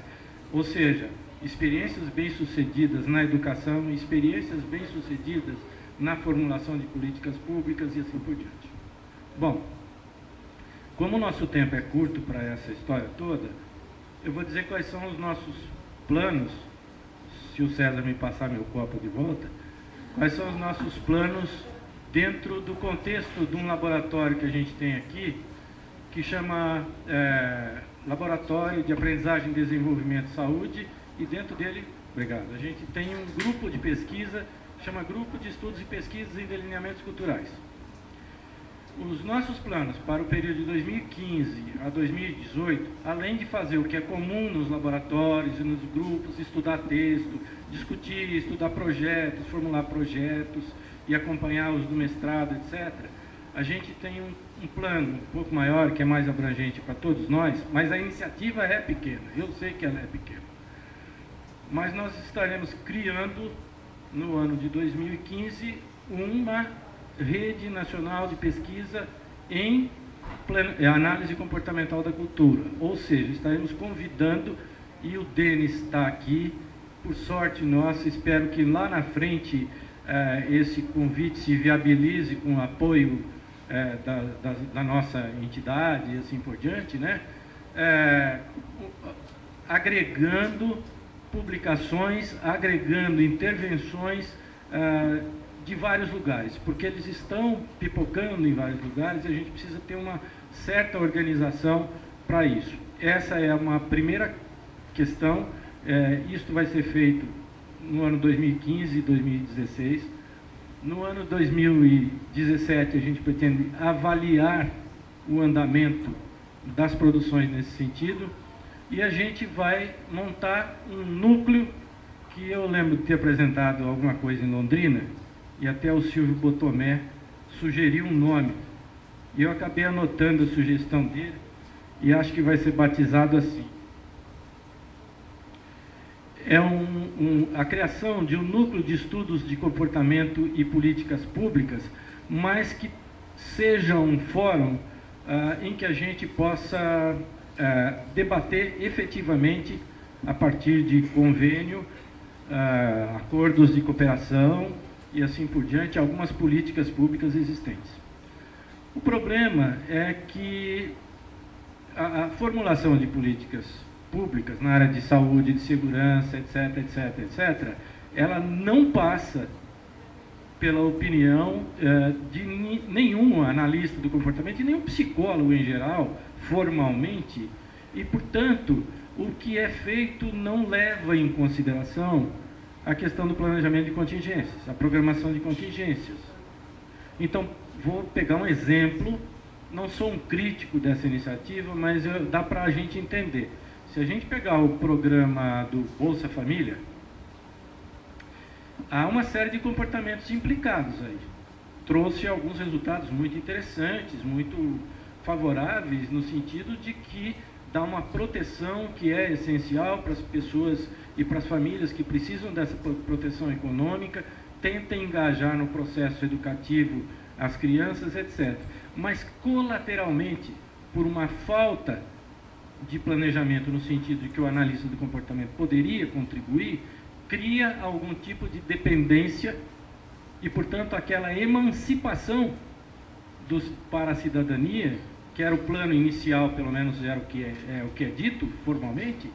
ou seja, experiências bem-sucedidas na educação, experiências bem-sucedidas na formulação de políticas públicas e assim por diante. Bom, como o nosso tempo é curto para essa história toda, eu vou dizer quais são os nossos planos, se o César me passar meu copo de volta, quais são os nossos planos dentro do contexto de um laboratório que a gente tem aqui, que chama Laboratório de Aprendizagem, Desenvolvimento e Saúde, e dentro dele, obrigado, a gente tem um grupo de pesquisa, chama Grupo de Estudos e Pesquisas em Delineamentos Culturais. Os nossos planos para o período de 2015 a 2018, além de fazer o que é comum nos laboratórios e nos grupos, estudar texto, discutir, estudar projetos, formular projetos e acompanhar os do mestrado, etc., a gente tem um plano um pouco maior, que é mais abrangente para todos nós, mas a iniciativa é pequena, eu sei que ela é pequena. Mas nós estaremos criando, no ano de 2015, uma rede nacional de pesquisa em análise comportamental da cultura. Ou seja, estaremos convidando, e o Denis está aqui, por sorte nossa, espero que lá na frente esse convite se viabilize com o apoio da nossa entidade e assim por diante, né? Agregando publicações, agregando intervenções de vários lugares, porque eles estão pipocando em vários lugares e a gente precisa ter uma certa organização para isso. Essa é uma primeira questão, isso vai ser feito no ano 2015 e 2016. No ano 2017 a gente pretende avaliar o andamento das produções nesse sentido, e a gente vai montar um núcleo que eu lembro de ter apresentado alguma coisa em Londrina, e até o Silvio Botomé sugeriu um nome, e eu acabei anotando a sugestão dele, e acho que vai ser batizado assim. É a criação de um núcleo de estudos de comportamento e políticas públicas, mas que seja um fórum em que a gente possa debater efetivamente, a partir de convênio, acordos de cooperação e assim por diante, algumas políticas públicas existentes. O problema é que a formulação de políticas públicas na área de saúde, de segurança, etc., etc., etc., ela não passa pela opinião de nenhum analista do comportamento e nenhum psicólogo em geral, formalmente, e, portanto, o que é feito não leva em consideração a questão do planejamento de contingências, a programação de contingências. Então, vou pegar um exemplo, não sou um crítico dessa iniciativa, mas dá para a gente entender. Se a gente pegar o programa do Bolsa Família, há uma série de comportamentos implicados aí. Trouxe alguns resultados muito interessantes, muito favoráveis, no sentido de que dá uma proteção que é essencial para as pessoas e para as famílias que precisam dessa proteção econômica, tenta engajar no processo educativo as crianças, etc. Mas, colateralmente, por uma falta de planejamento, no sentido de que o analista do comportamento poderia contribuir, cria algum tipo de dependência e, portanto, aquela emancipação para a cidadania, que era o plano inicial, pelo menos era o que é dito formalmente,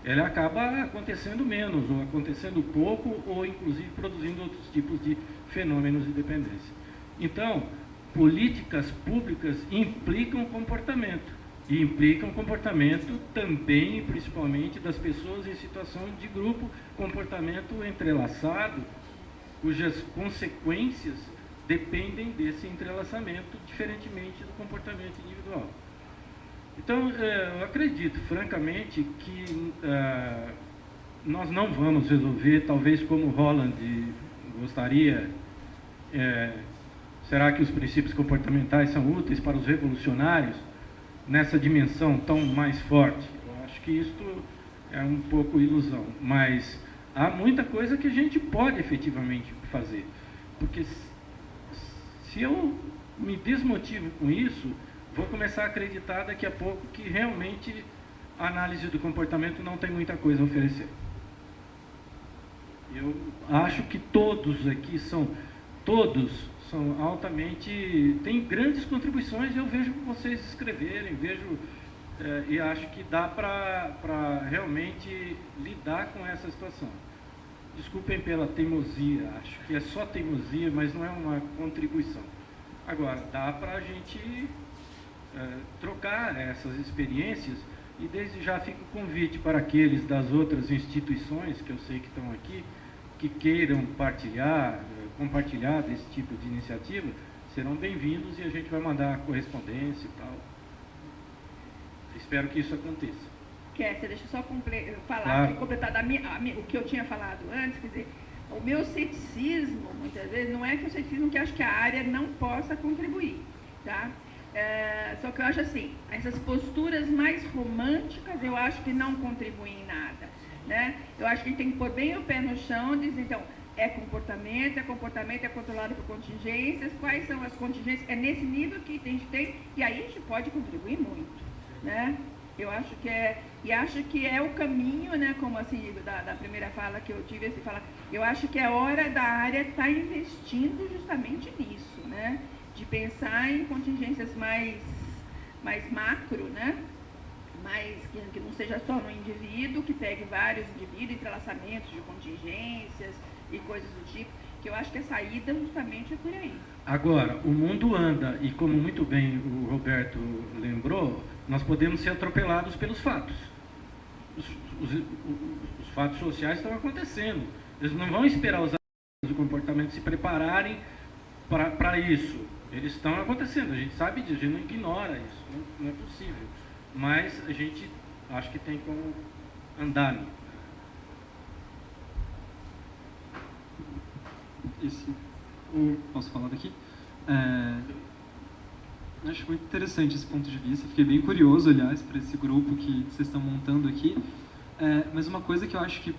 ele acaba acontecendo menos, ou acontecendo pouco, ou inclusive produzindo outros tipos de fenômenos de dependência. Então, políticas públicas implicam comportamento, e implicam comportamento também, principalmente, das pessoas em situação de grupo, comportamento entrelaçado, cujas consequências dependem desse entrelaçamento, diferentemente do comportamento individual. Então, eu acredito, francamente, que nós não vamos resolver, talvez como Holland gostaria, será que os princípios comportamentais são úteis para os revolucionários nessa dimensão tão mais forte? Eu acho que isto é um pouco ilusão, mas há muita coisa que a gente pode efetivamente fazer, porque se eu me desmotivo com isso, vou começar a acreditar daqui a pouco que realmente a análise do comportamento não tem muita coisa a oferecer. Eu acho que todos aqui são altamente, têm grandes contribuições, eu vejo vocês escreverem, e acho que dá para realmente lidar com essa situação. Desculpem pela teimosia, acho que é só teimosia, mas não é uma contribuição. Agora, dá para a gente trocar essas experiências, e desde já fica o convite para aqueles das outras instituições, que eu sei que estão aqui, que queiram compartilhar desse tipo de iniciativa, serão bem-vindos e a gente vai mandar a correspondência e tal. Espero que isso aconteça. Kécia, deixa eu só falar, claro, completar o que eu tinha falado antes, quer dizer, o meu ceticismo, muitas vezes, não é que o ceticismo que acho que a área não possa contribuir, tá? Só que eu acho assim, essas posturas mais românticas, eu acho que não contribuem em nada, né? Eu acho que a gente tem que pôr bem o pé no chão e dizer, então, é comportamento é controlado por contingências, quais são as contingências, é nesse nível que a gente tem, e aí a gente pode contribuir muito, né? Eu acho que é o caminho, né, como assim, da primeira fala que eu tive, assim, eu acho que é hora da área estar investindo justamente nisso, né? De pensar em contingências mais macro, né? Que não seja só no indivíduo, que pegue vários indivíduos, entrelaçamentos de contingências e coisas do tipo, que eu acho que a saída justamente é por aí. Agora, o mundo anda, e como muito bem o Roberto lembrou, nós podemos ser atropelados pelos fatos. Os fatos sociais estão acontecendo. Eles não vão esperar os analistas do comportamento se prepararem para isso. Eles estão acontecendo, a gente sabe disso, a gente não ignora isso, não é possível. mas a gente acho que tem como andar. Posso falar daqui? Acho muito interessante esse ponto de vista. Fiquei bem curioso, aliás, para esse grupo que vocês estão montando aqui. Mas uma coisa que eu acho que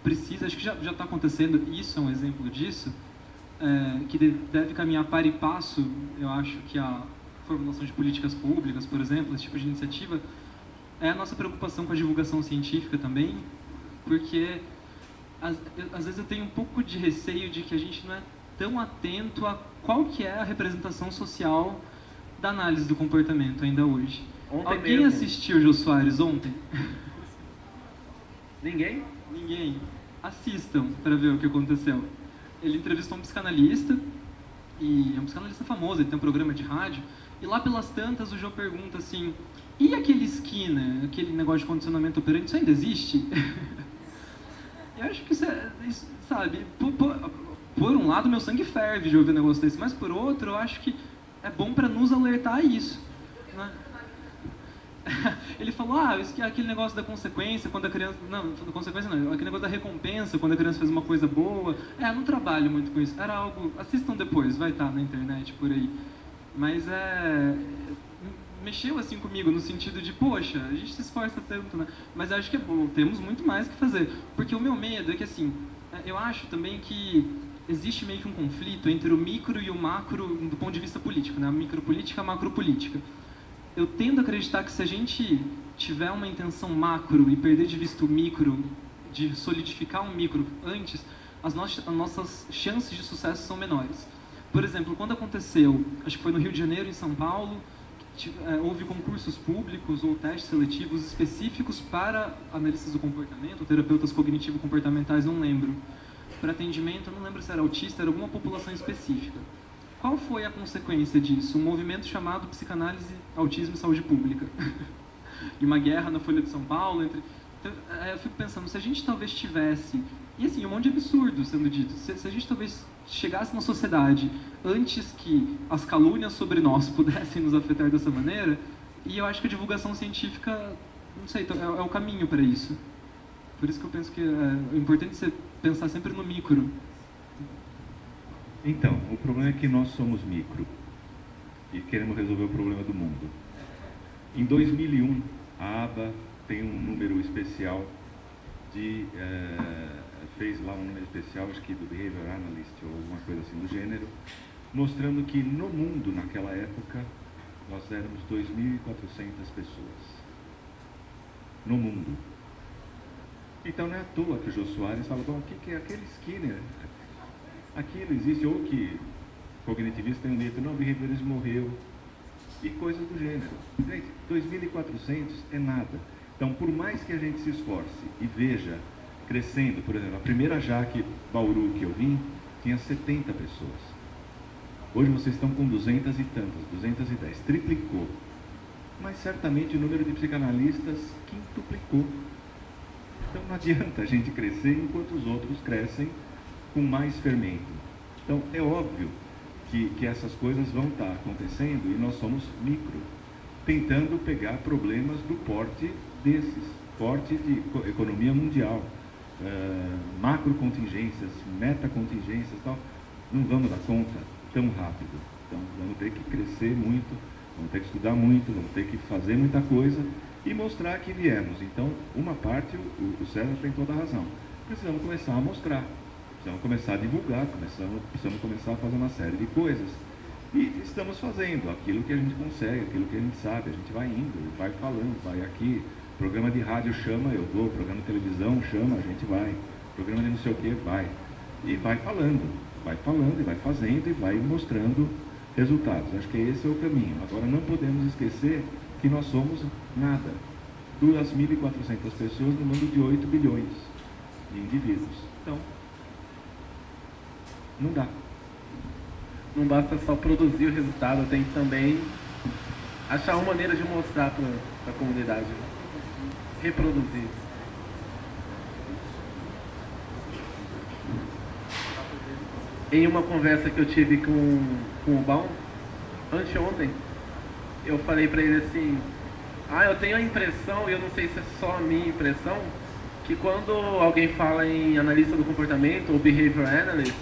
precisa, acho que já está acontecendo, isso é um exemplo disso, que deve caminhar para e passo, eu acho que a formulação de políticas públicas, por exemplo, esse tipo de iniciativa, é a nossa preocupação com a divulgação científica também, porque às vezes eu tenho um pouco de receio de que a gente não é tão atento a qual que é a representação social da análise do comportamento ainda hoje. Alguém mesmo assistiu o Jô Soares ontem? Ninguém? Ninguém. Assistam para ver o que aconteceu. Ele entrevistou um psicanalista, e é um psicanalista famoso, ele tem um programa de rádio, e lá pelas tantas o Jô pergunta assim, e aquele Skinner, aquele negócio de condicionamento operante, isso ainda existe? Eu acho que isso sabe, por um lado meu sangue ferve de ouvir um negócio desse, mas por outro eu acho que é bom para nos alertar a isso, né? Ele falou, aquele negócio da consequência, quando a criança... Não, da consequência não, aquele negócio da recompensa, quando a criança fez uma coisa boa. Não trabalho muito com isso. Era algo... Assistam depois, vai estar na internet, por aí. Mas mexeu assim comigo, no sentido de, poxa, a gente se esforça tanto, né? Mas acho que é bom, temos muito mais que fazer. Porque o meu medo é que, assim, eu acho também que existe meio que um conflito entre o micro e o macro do ponto de vista político, né? A micropolítica e a macropolítica. Eu tendo a acreditar que se a gente tiver uma intenção macro e perder de vista o micro, de solidificar um micro antes, as nossas chances de sucesso são menores. Por exemplo, quando aconteceu, acho que foi no Rio de Janeiro, em São Paulo, houve concursos públicos ou testes seletivos específicos para analistas do comportamento, terapeutas cognitivo-comportamentais, não lembro. Para atendimento, eu não lembro se era autista, era alguma população específica. Qual foi a consequência disso? Um movimento chamado Psicanálise, Autismo e Saúde Pública. E uma guerra na Folha de São Paulo. Então, eu fico pensando, se a gente talvez tivesse... E assim, um monte de absurdo sendo dito. Se a gente talvez chegasse na sociedade antes que as calúnias sobre nós pudessem nos afetar dessa maneira, e eu acho que a divulgação científica, não sei, é o caminho para isso. Por isso que eu penso que é importante você pensar sempre no micro. Então, o problema é que nós somos micro e queremos resolver o problema do mundo. Em 2001, a ABA tem um número especial fez lá um número especial, acho que do Behavior Analyst ou alguma coisa assim do gênero, mostrando que no mundo, naquela época, nós éramos 2.400 pessoas. No mundo. Então não é à toa que o Jô Soares fala, bom, o que é aquele Skinner? Aquilo existe, ou que cognitivista tem um mito, não, o behaviorismo morreu, e coisas do gênero. Gente, 2.400 é nada. Então, por mais que a gente se esforce e veja crescendo, por exemplo, a primeira Jaque Bauru que eu vim, tinha 70 pessoas. Hoje vocês estão com 200 e tantas, 210, triplicou. Mas certamente o número de psicanalistas quintuplicou. Então não adianta a gente crescer enquanto os outros crescem com mais fermento. Então é óbvio que essas coisas vão estar acontecendo e nós somos micro, tentando pegar problemas do porte desses, porte de economia mundial, macro contingências, meta contingências e tal. Não vamos dar conta tão rápido. Então vamos ter que crescer muito, vamos ter que estudar muito, vamos ter que fazer muita coisa e mostrar que viemos. Então, uma parte, o César tem toda a razão. Precisamos começar a mostrar, precisamos começar a divulgar, precisamos começar a fazer uma série de coisas. E estamos fazendo aquilo que a gente consegue, aquilo que a gente sabe. A gente vai indo, vai falando, vai aqui. Programa de rádio chama, eu vou. Programa de televisão chama, a gente vai. Programa de não sei o que, vai. E vai falando e vai fazendo e vai mostrando resultados. Acho que esse é o caminho. Agora, não podemos esquecer que nós somos nada. 2.400 pessoas no mundo de 8 bilhões de indivíduos. Então, não dá. Não basta só produzir o resultado, tem que também achar uma maneira de mostrar para a comunidade. Reproduzir. Em uma conversa que eu tive com o Baum, anteontem, eu falei para ele assim, Eu tenho a impressão, e eu não sei se é só a minha impressão, que quando alguém fala em analista do comportamento ou behavior analyst,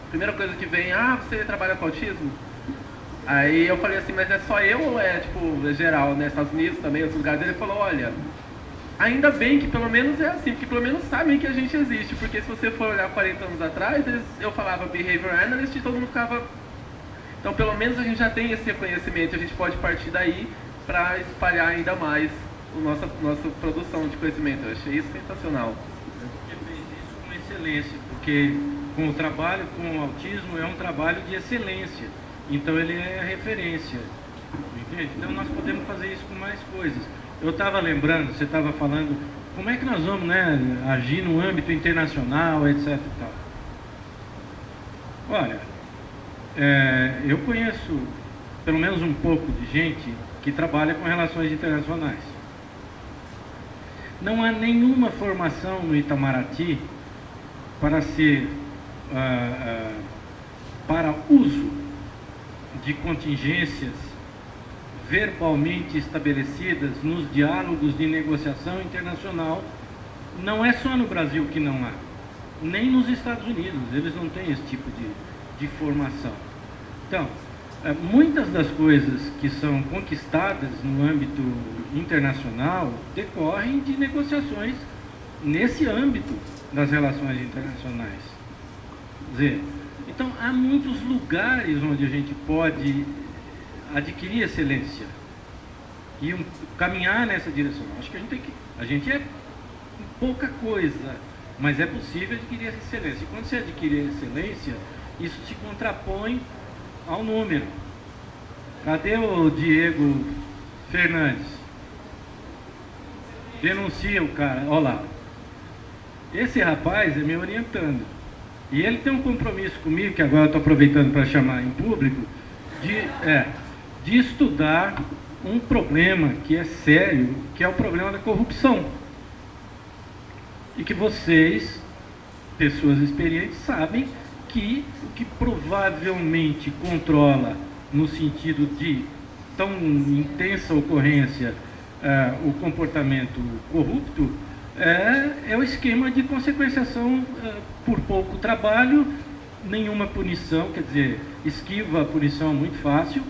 a primeira coisa que vem, você trabalha com autismo? Aí eu falei assim, mas é só eu ou é tipo geral, né? Estados Unidos também, outros lugares? Ele falou, olha, ainda bem que pelo menos é assim, porque pelo menos sabem que a gente existe, porque se você for olhar 40 anos atrás, eu falava behavior analyst e todo mundo ficava... Então pelo menos a gente já tem esse reconhecimento, a gente pode partir daí para espalhar ainda mais a nossa produção de conhecimento. Eu achei isso sensacional. Porque fez isso com excelência, porque com o trabalho com o autismo é um trabalho de excelência, então ele é a referência, entende? Então nós podemos fazer isso com mais coisas. Eu estava lembrando, você estava falando, como é que nós vamos, né, agir no âmbito internacional, etc. e tal. Olha, eu conheço pelo menos um pouco de gente que trabalha com relações internacionais. Não há nenhuma formação no Itamaraty para ser para uso de contingências verbalmente estabelecidas nos diálogos de negociação internacional. Não é só no Brasil que não há, nem nos Estados Unidos, eles não têm esse tipo de formação. Então, muitas das coisas que são conquistadas no âmbito internacional decorrem de negociações nesse âmbito das relações internacionais. Quer dizer, então há muitos lugares onde a gente pode adquirir excelência e caminhar nessa direção. Acho que a gente é pouca coisa, mas é possível adquirir excelência. E quando você adquirir excelência, isso se contrapõe ao número. Cadê o Diego Fernandes? Denuncia o cara, olha lá. Esse rapaz é me orientando. E ele tem um compromisso comigo, que agora eu estou aproveitando para chamar em público, de estudar um problema que é sério, que é o problema da corrupção. E que vocês, pessoas experientes, sabem que o que provavelmente controla, no sentido de tão intensa ocorrência, o comportamento corrupto, é o esquema de consequenciação por pouco trabalho, nenhuma punição, quer dizer, esquiva a punição muito fácil,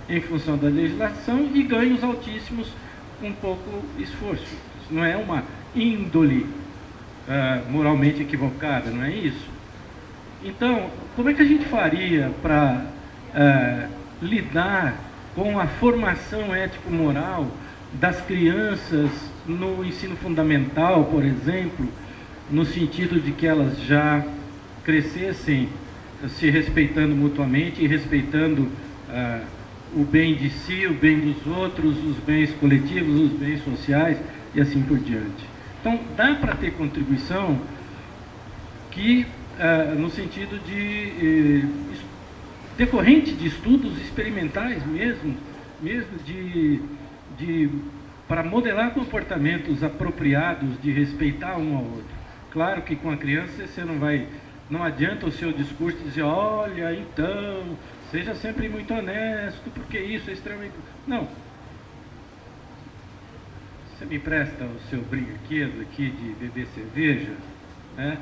em função da legislação, e ganhos altíssimos com pouco esforço. Isso não é uma índole moralmente equivocada, não é isso? Então, como é que a gente faria para lidar com a formação ético-moral das crianças no ensino fundamental, por exemplo, no sentido de que elas já crescessem se respeitando mutuamente e respeitando o bem de si, o bem dos outros, os bens coletivos, os bens sociais e assim por diante. Então, dá para ter contribuição que, no sentido de decorrente de estudos experimentais mesmo para modelar comportamentos apropriados de respeitar um ao outro. Claro que com a criança você não adianta o seu discurso dizer, olha, então, seja sempre muito honesto, porque isso é extremamente... Não. Você me empresta o seu brinquedo aqui de beber cerveja, né?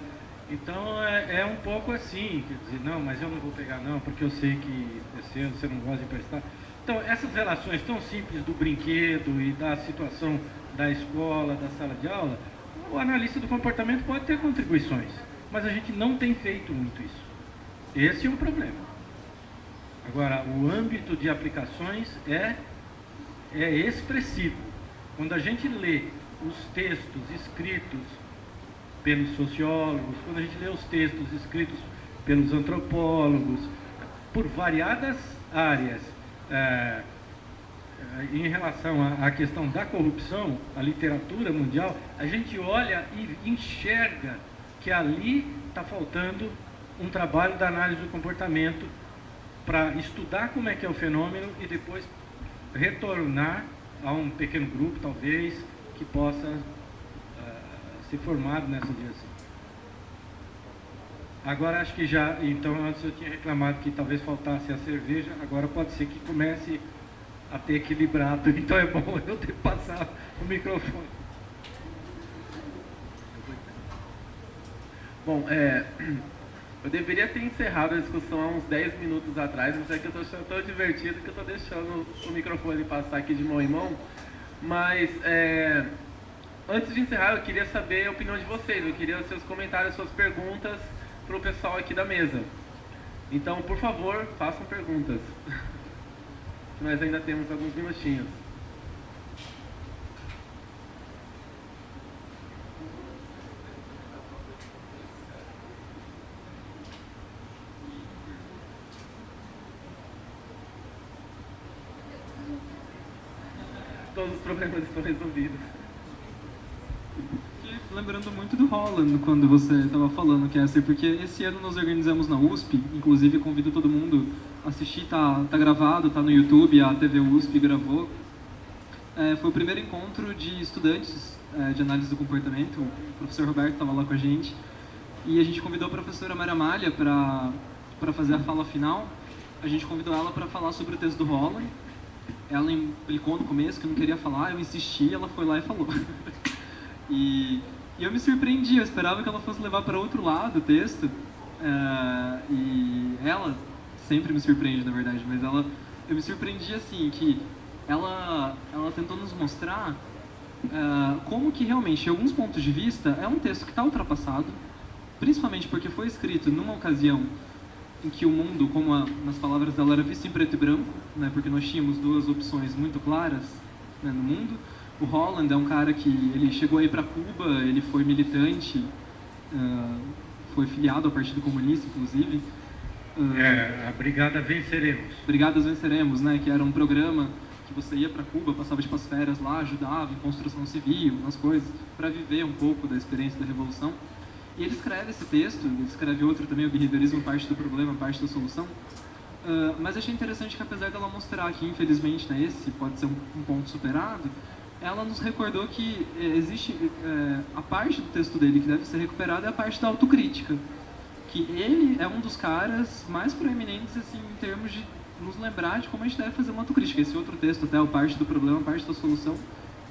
Então é um pouco assim, quer dizer, não, mas eu não vou pegar não, porque eu sei que você não gosta de emprestar. Então, essas relações tão simples do brinquedo e da situação da escola, da sala de aula, o analista do comportamento pode ter contribuições, mas a gente não tem feito muito isso. Esse é um problema. Agora, o âmbito de aplicações é expressivo. Quando a gente lê os textos escritos pelos sociólogos, quando a gente lê os textos escritos pelos antropólogos, por variadas áreas, em relação à questão da corrupção, a literatura mundial, a gente olha e enxerga que ali está faltando um trabalho da análise do comportamento para estudar como é que é o fenômeno e depois retornar a um pequeno grupo, talvez, que possa ser formado nessa direção. Agora acho que já, então antes eu tinha reclamado que talvez faltasse a cerveja, agora pode ser que comece a ter equilibrado, então é bom eu ter que passar o microfone. Bom, eu deveria ter encerrado a discussão há uns 10 minutos atrás, mas é que eu estou achando tão divertido que eu estou deixando o microfone passar aqui de mão em mão. Mas, antes de encerrar, eu queria saber a opinião de vocês, eu queria os seus comentários, suas perguntas para o pessoal aqui da mesa. Então, por favor, façam perguntas. Nós ainda temos alguns minutinhos. Todos os problemas estão resolvidos. Lembrando muito do Holland, quando você estava falando, Kessler, porque esse ano nós organizamos na USP, inclusive convido todo mundo a assistir, tá gravado, tá no YouTube, a TV USP gravou. Foi o primeiro encontro de estudantes de análise do comportamento, o professor Roberto estava lá com a gente, e a gente convidou a professora Maria Amália para fazer a fala final. A gente convidou ela para falar sobre o texto do Holland. Ela implicou no começo que não queria falar, eu insisti, ela foi lá e falou. E eu me surpreendi, eu esperava que ela fosse levar para outro lado o texto, e ela sempre me surpreende, na verdade, mas eu me surpreendi assim, que ela tentou nos mostrar como que realmente, em alguns pontos de vista, é um texto que está ultrapassado, principalmente porque foi escrito numa ocasião em que o mundo, como nas palavras dela, era visto em preto e branco, né, porque nós tínhamos duas opções muito claras, né, no mundo. O Holland é um cara que ele chegou aí para Cuba, ele foi militante, foi filiado ao Partido Comunista, inclusive. A Brigada Venceremos. Brigadas Venceremos, né, que era um programa que você ia para Cuba, passava tipo as férias lá, ajudava em construção civil, nas coisas, para viver um pouco da experiência da Revolução. E ele escreve esse texto, ele escreve outro também, o behaviorismo, parte do problema, parte da solução. Mas achei interessante que, apesar dela mostrar que, infelizmente, né, esse pode ser um ponto superado, ela nos recordou que existe a parte do texto dele que deve ser recuperada é a parte da autocrítica. Que ele é um dos caras mais proeminentes assim, em termos de nos lembrar de como a gente deve fazer uma autocrítica. Esse outro texto, até o parte do problema, parte da solução,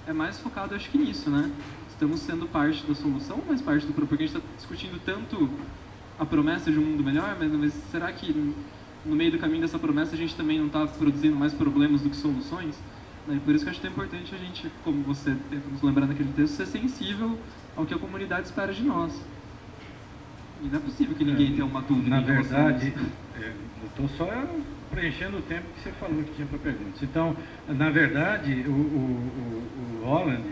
é mais focado, acho que nisso, né? Estamos sendo parte da solução, mas parte do problema, porque a gente está discutindo tanto a promessa de um mundo melhor, mas será que no meio do caminho dessa promessa a gente também não está produzindo mais problemas do que soluções? E por isso que eu acho que é importante a gente, como você tenta nos lembrar naquele texto, ser sensível ao que a comunidade espera de nós. E não é possível que ninguém tenha uma dúvida. Na verdade, eu estou só preenchendo o tempo que você falou que tinha para perguntas. Então, na verdade, o Holland,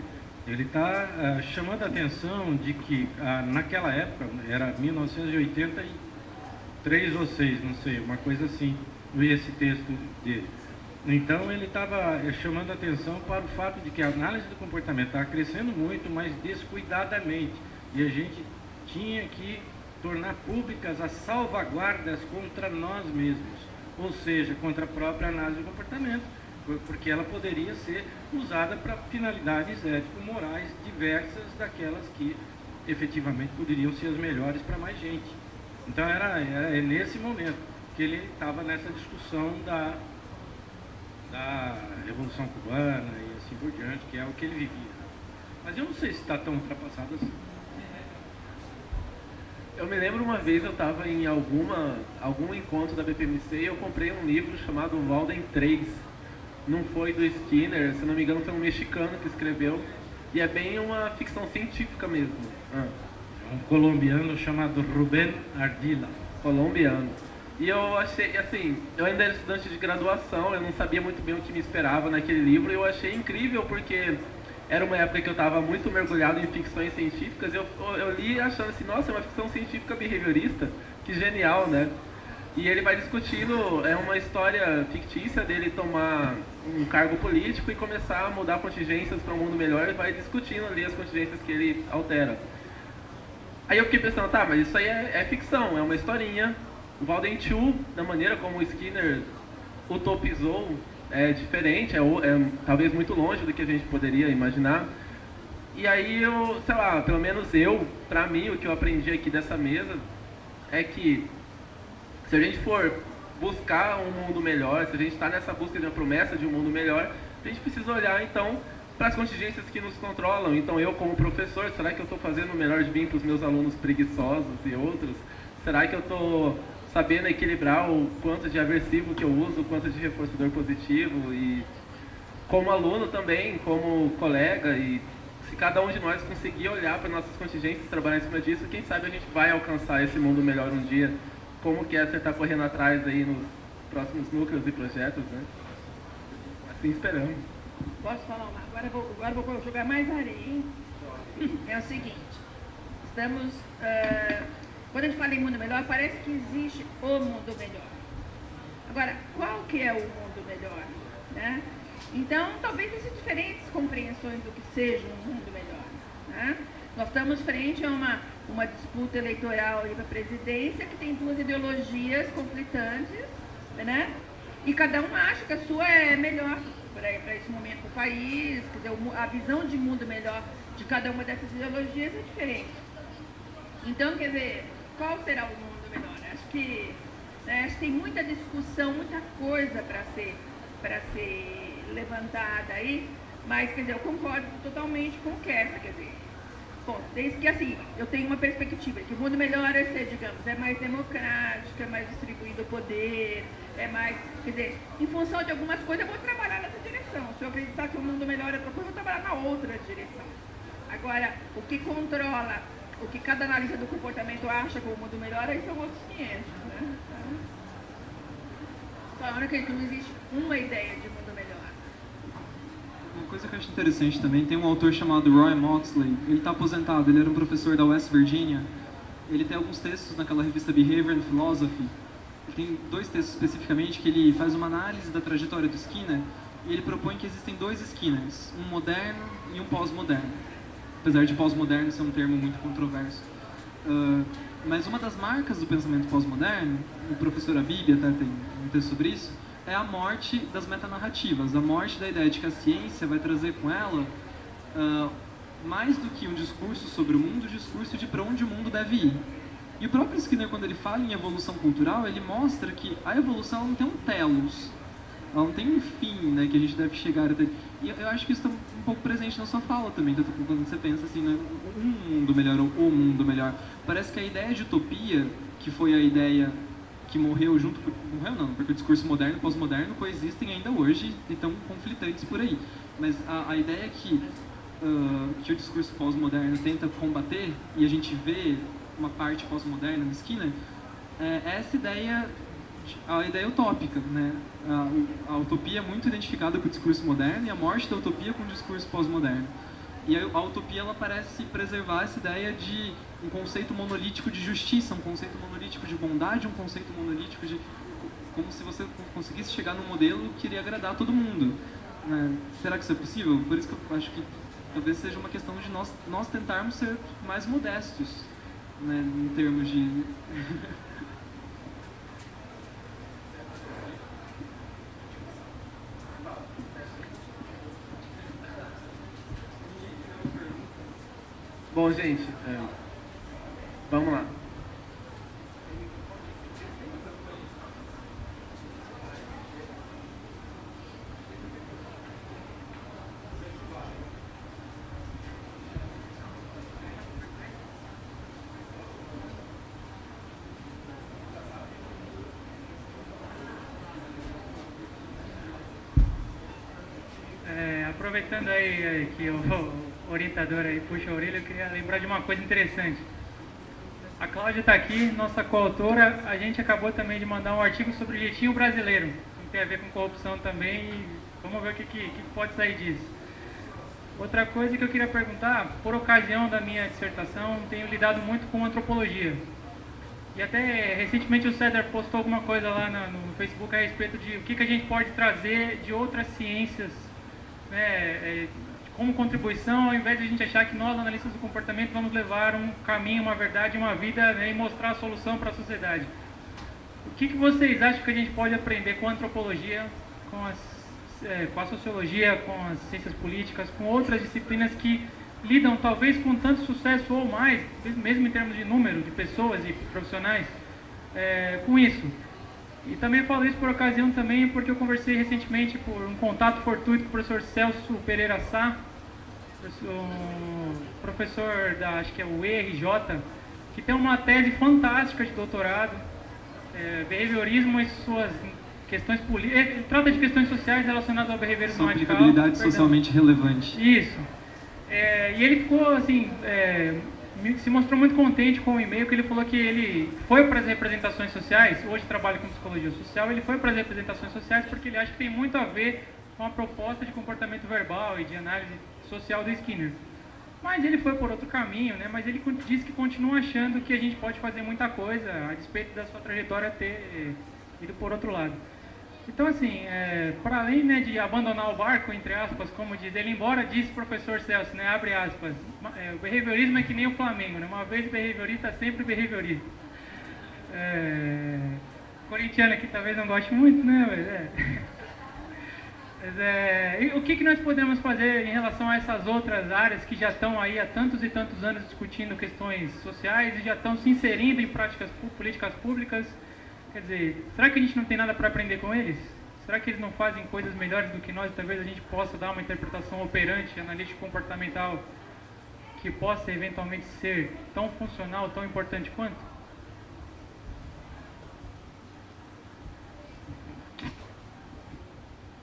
ele está chamando a atenção de que naquela época, era 1983 ou 6, não sei, uma coisa assim, esse texto dele. Então ele estava chamando a atenção para o fato de que a análise do comportamento estava crescendo muito, mas descuidadamente. E a gente tinha que tornar públicas as salvaguardas contra nós mesmos, ou seja, contra a própria análise do comportamento, porque ela poderia ser usada para finalidades ético-morais diversas daquelas que efetivamente poderiam ser as melhores para mais gente. Então era nesse momento que ele estava nessa discussão da Revolução Cubana e assim por diante, que é o que ele vivia. Mas eu não sei se está tão ultrapassado assim. Eu me lembro uma vez eu estava em algum encontro da BPMC e eu comprei um livro chamado Walden 3. Não foi do Skinner, se não me engano foi um mexicano que escreveu. E é bem uma ficção científica mesmo. Um colombiano chamado Rubén Ardila. Colombiano. E eu achei, assim, eu ainda era estudante de graduação, eu não sabia muito bem o que me esperava naquele livro. E eu achei incrível porque era uma época que eu estava muito mergulhado em ficções científicas. Eu li achando assim, nossa, é uma ficção científica behaviorista, que genial, né? E ele vai discutindo, é uma história fictícia dele tomar um cargo político e começar a mudar contingências para um mundo melhor, e vai discutindo ali as contingências que ele altera. Aí eu fiquei pensando, tá, mas isso aí é ficção, é uma historinha. O Walden 2, da maneira como o Skinner utopizou, é diferente, é talvez muito longe do que a gente poderia imaginar. E aí eu, sei lá, pelo menos pra mim, o que eu aprendi aqui dessa mesa é que se a gente for buscar um mundo melhor, se a gente está nessa busca de uma promessa de um mundo melhor, a gente precisa olhar então para as contingências que nos controlam. Então eu como professor, será que eu estou fazendo o melhor de mim para os meus alunos preguiçosos e outros? Será que eu estou sabendo equilibrar o quanto de aversivo que eu uso, o quanto de reforçador positivo? E como aluno também, como colega, e se cada um de nós conseguir olhar para nossas contingências e trabalhar em cima disso, quem sabe a gente vai alcançar esse mundo melhor um dia. Como que você está correndo atrás aí nos próximos núcleos e projetos, né? Assim esperamos. Posso falar uma? Agora vou jogar mais areia, hein? É o seguinte, estamos... quando a gente fala em mundo melhor, parece que existe o mundo melhor. Agora, qual que é o mundo melhor, né? Então, talvez existam diferentes compreensões do que seja um mundo melhor, né? Nós estamos frente a uma disputa eleitoral para a presidência que tem duas ideologias conflitantes, né? E cada um acha que a sua é melhor para esse momento do país, quer dizer, a visão de mundo melhor de cada uma dessas ideologias é diferente. Então, quer dizer, qual será o mundo melhor? Acho que tem muita discussão, muita coisa para ser levantada aí, mas, quer dizer, eu concordo totalmente com o Kessa, quer dizer, bom, desde que, assim, eu tenho uma perspectiva que o mundo melhor é ser, digamos, é mais democrático, é mais distribuído o poder, é mais, quer dizer, em função de algumas coisas eu vou trabalhar nessa direção. Se eu acreditar que o mundo melhor é outra coisa, eu vou trabalhar na outra direção. Agora, o que controla, o que cada analista do comportamento acha que o mundo melhor, aí são outros 500, né? Só a hora que não existe uma ideia de mundo melhor. Uma coisa que eu acho interessante também, tem um autor chamado Roy Moxley, ele está aposentado, ele era um professor da West Virginia, ele tem alguns textos naquela revista Behavior and Philosophy, ele tem 2 textos especificamente que ele faz uma análise da trajetória do Skinner, e ele propõe que existem 2 Skinners, um moderno e um pós-moderno, apesar de pós-moderno ser um termo muito controverso. Mas uma das marcas do pensamento pós-moderno, o professor Abib até tem um texto sobre isso, é a morte das metanarrativas, a morte da ideia de que a ciência vai trazer com ela mais do que um discurso sobre o mundo, o discurso de para onde o mundo deve ir. E o próprio Skinner, quando ele fala em evolução cultural, ele mostra que a evolução não tem um telos, ela não tem um fim, né, que a gente deve chegar até. E eu acho que isso está um pouco presente na sua fala também, quando você pensa assim, né, um mundo melhor ou o mundo melhor. Parece que a ideia de utopia, que foi a ideia que morreu junto com... Morreu não, porque o discurso moderno e pós-moderno coexistem ainda hoje e estão conflitantes por aí. Mas a ideia que o discurso pós-moderno tenta combater, e a gente vê uma parte pós-moderna no Skinner, é essa ideia, a ideia utópica, né? A utopia é muito identificada com o discurso moderno e a morte da utopia com o discurso pós-moderno. E a utopia, ela parece preservar essa ideia de um conceito monolítico de justiça, um conceito monolítico de bondade, um conceito monolítico de... como se você conseguisse chegar num modelo que iria agradar a todo mundo. Será que isso é possível? Por isso que eu acho que talvez seja uma questão de nós tentarmos ser mais modestos, né, em termos de... Bom, gente, vamos lá. Aproveitando aí que o orientador aí puxa a orelha, eu queria lembrar de uma coisa interessante. A Cláudia está aqui, nossa coautora, a gente acabou também de mandar um artigo sobre o jeitinho brasileiro, que tem a ver com corrupção também, e vamos ver o que pode sair disso. Outra coisa que eu queria perguntar, por ocasião da minha dissertação, tenho lidado muito com antropologia. E até recentemente o César postou alguma coisa lá no Facebook a respeito de o que a gente pode trazer de outras ciências, né, como contribuição, ao invés de a gente achar que nós, analistas do comportamento, vamos levar um caminho, uma verdade, uma vida, né, e mostrar a solução para a sociedade. O que vocês acham que a gente pode aprender com a antropologia, com a sociologia, com as ciências políticas, com outras disciplinas que lidam talvez com tanto sucesso ou mais, mesmo em termos de número de pessoas e profissionais, com isso? E também falo isso por ocasião também, porque eu conversei recentemente por um contato fortuito com o professor Celso Pereira Sá, professor da, acho que é o ERJ, que tem uma tese fantástica de doutorado, behaviorismo e suas questões políticas, ele trata de questões sociais relacionadas ao behaviorismo radical. Aplicabilidade socialmente relevante. Isso. E ele ficou assim, se mostrou muito contente com o e-mail, que ele falou que ele foi para as representações sociais, hoje trabalha com psicologia social, ele foi para as representações sociais porque ele acha que tem muito a ver com a proposta de comportamento verbal e de análise social do Skinner. Mas ele foi por outro caminho, né? Mas ele disse que continua achando que a gente pode fazer muita coisa, a despeito da sua trajetória ter ido por outro lado. Então, assim, para além, né, de abandonar o barco, entre aspas, como diz ele, embora disse o professor Celso, né, abre aspas, o behaviorismo é que nem o Flamengo, né? Uma vez behaviorista, sempre behaviorista. Corintiano aqui talvez não goste muito, né? E o que nós podemos fazer em relação a essas outras áreas que já estão aí há tantos e tantos anos discutindo questões sociais e já estão se inserindo em políticas públicas? Quer dizer, será que a gente não tem nada para aprender com eles? Será que eles não fazem coisas melhores do que nós? Talvez a gente possa dar uma interpretação operante, analítica comportamental, que possa eventualmente ser tão funcional, tão importante quanto?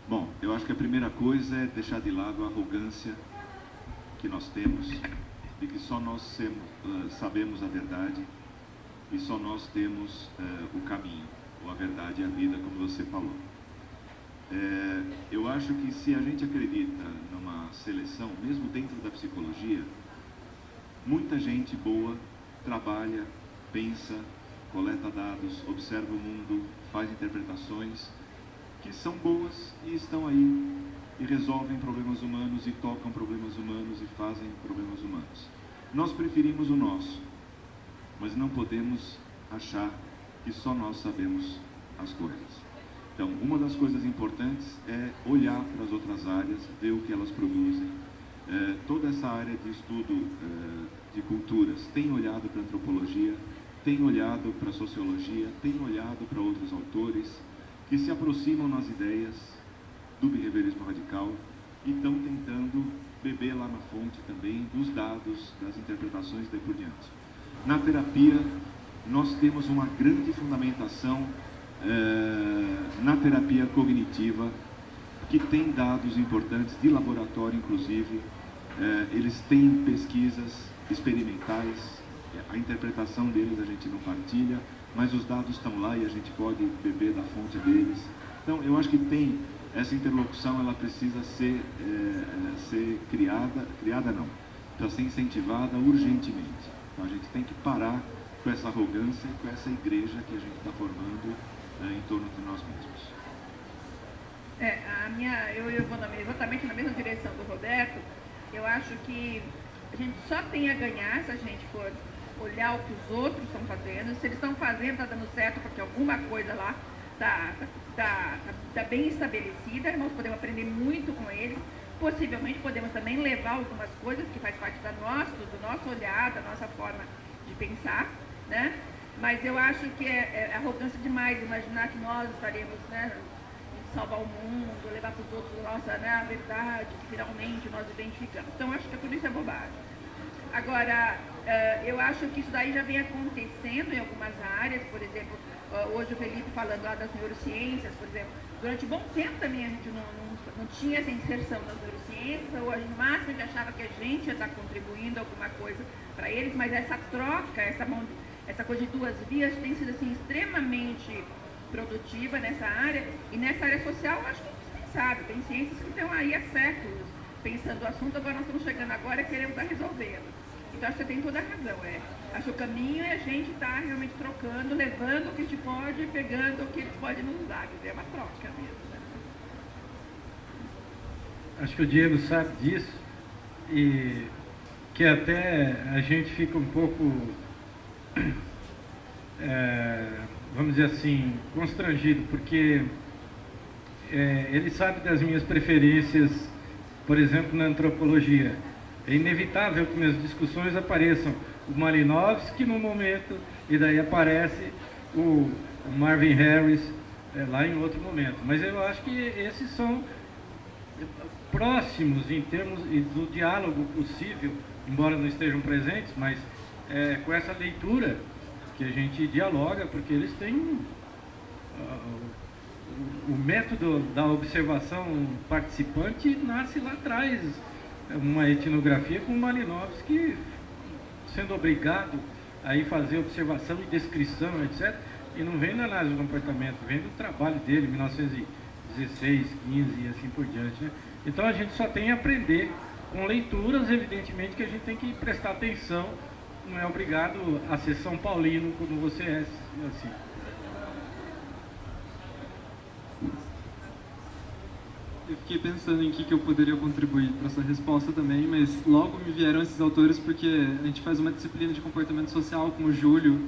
Bom, eu acho que a primeira coisa é deixar de lado a arrogância que nós temos, de que só nós sabemos a verdade e só nós temos o caminho, ou a verdade e a vida, como você falou. Eu acho que se a gente acredita numa seleção, mesmo dentro da psicologia, muita gente boa trabalha, pensa, coleta dados, observa o mundo, faz interpretações que são boas e estão aí e resolvem problemas humanos e tocam problemas humanos e fazem problemas humanos. Nós preferimos o nosso, mas não podemos achar que só nós sabemos as coisas. Então, uma das coisas importantes é olhar para as outras áreas, ver o que elas produzem. Toda essa área de estudo de culturas tem olhado para a antropologia, tem olhado para a sociologia, tem olhado para outros autores que se aproximam nas ideias do behaviorismo radical e estão tentando beber lá na fonte também dos dados, das interpretações e daí por diante. Na terapia, nós temos uma grande fundamentação na terapia cognitiva, que tem dados importantes de laboratório, inclusive. Eles têm pesquisas experimentais, a interpretação deles a gente não partilha, mas os dados estão lá e a gente pode beber da fonte deles. Então, eu acho que tem essa interlocução, ela precisa ser criada não, precisa ser incentivada urgentemente. Então, a gente tem que parar com essa arrogância e com essa igreja que a gente está formando em torno de nós mesmos. Eu vou exatamente na mesma direção do Roberto. Eu acho que a gente só tem a ganhar se a gente for olhar o que os outros estão fazendo. Se eles estão fazendo, está dando certo, porque alguma coisa lá está bem estabelecida. Nós podemos aprender muito com eles. Possivelmente podemos também levar algumas coisas que faz parte do nosso olhar, da nossa forma de pensar, né? Mas eu acho que é arrogância demais imaginar que nós estaremos, né, salvar o mundo, levar para os outros nossa, né, a verdade, que finalmente nós identificamos. Então, acho que tudo isso é bobagem. Agora, eu acho que isso daí já vem acontecendo em algumas áreas, por exemplo, hoje o Felipe falando lá das neurociências, por exemplo, durante bom tempo também a gente não tinha essa inserção nas neurociências, ou no máximo a gente achava que a gente ia estar contribuindo alguma coisa para eles, mas essa troca, essa coisa de duas vias tem sido assim extremamente produtiva nessa área, e nessa área social eu acho que é indispensável. Tem ciências que estão aí há séculos pensando o assunto, agora nós estamos chegando agora e queremos estar resolvendo. Então acho que você tem toda a razão. Acho que o caminho é a gente estar realmente trocando, levando o que a gente pode, pegando o que eles podem nos dar. É uma troca mesmo, né? Acho que o Diego sabe disso, e que até a gente fica um pouco, vamos dizer assim, constrangido, porque ele sabe das minhas preferências, por exemplo, na antropologia. É inevitável que nas discussões apareçam o Malinowski no momento, e daí aparece o Marvin Harris, lá em outro momento. Mas eu acho que esses são próximos em termos do diálogo possível, embora não estejam presentes, mas com essa leitura que a gente dialoga, porque eles têm o método da observação participante nasce lá atrás, uma etnografia com Malinowski sendo obrigado a ir fazer observação e descrição, etc. E não vem da análise do comportamento, vem do trabalho dele, 1916, 15 e assim por diante, né? Então a gente só tem a aprender com leituras, evidentemente que a gente tem que prestar atenção, não é obrigado a ser São Paulino como você é, assim. Eu fiquei pensando em que eu poderia contribuir para essa resposta também, mas logo me vieram esses autores porque a gente faz uma disciplina de comportamento social com o Júlio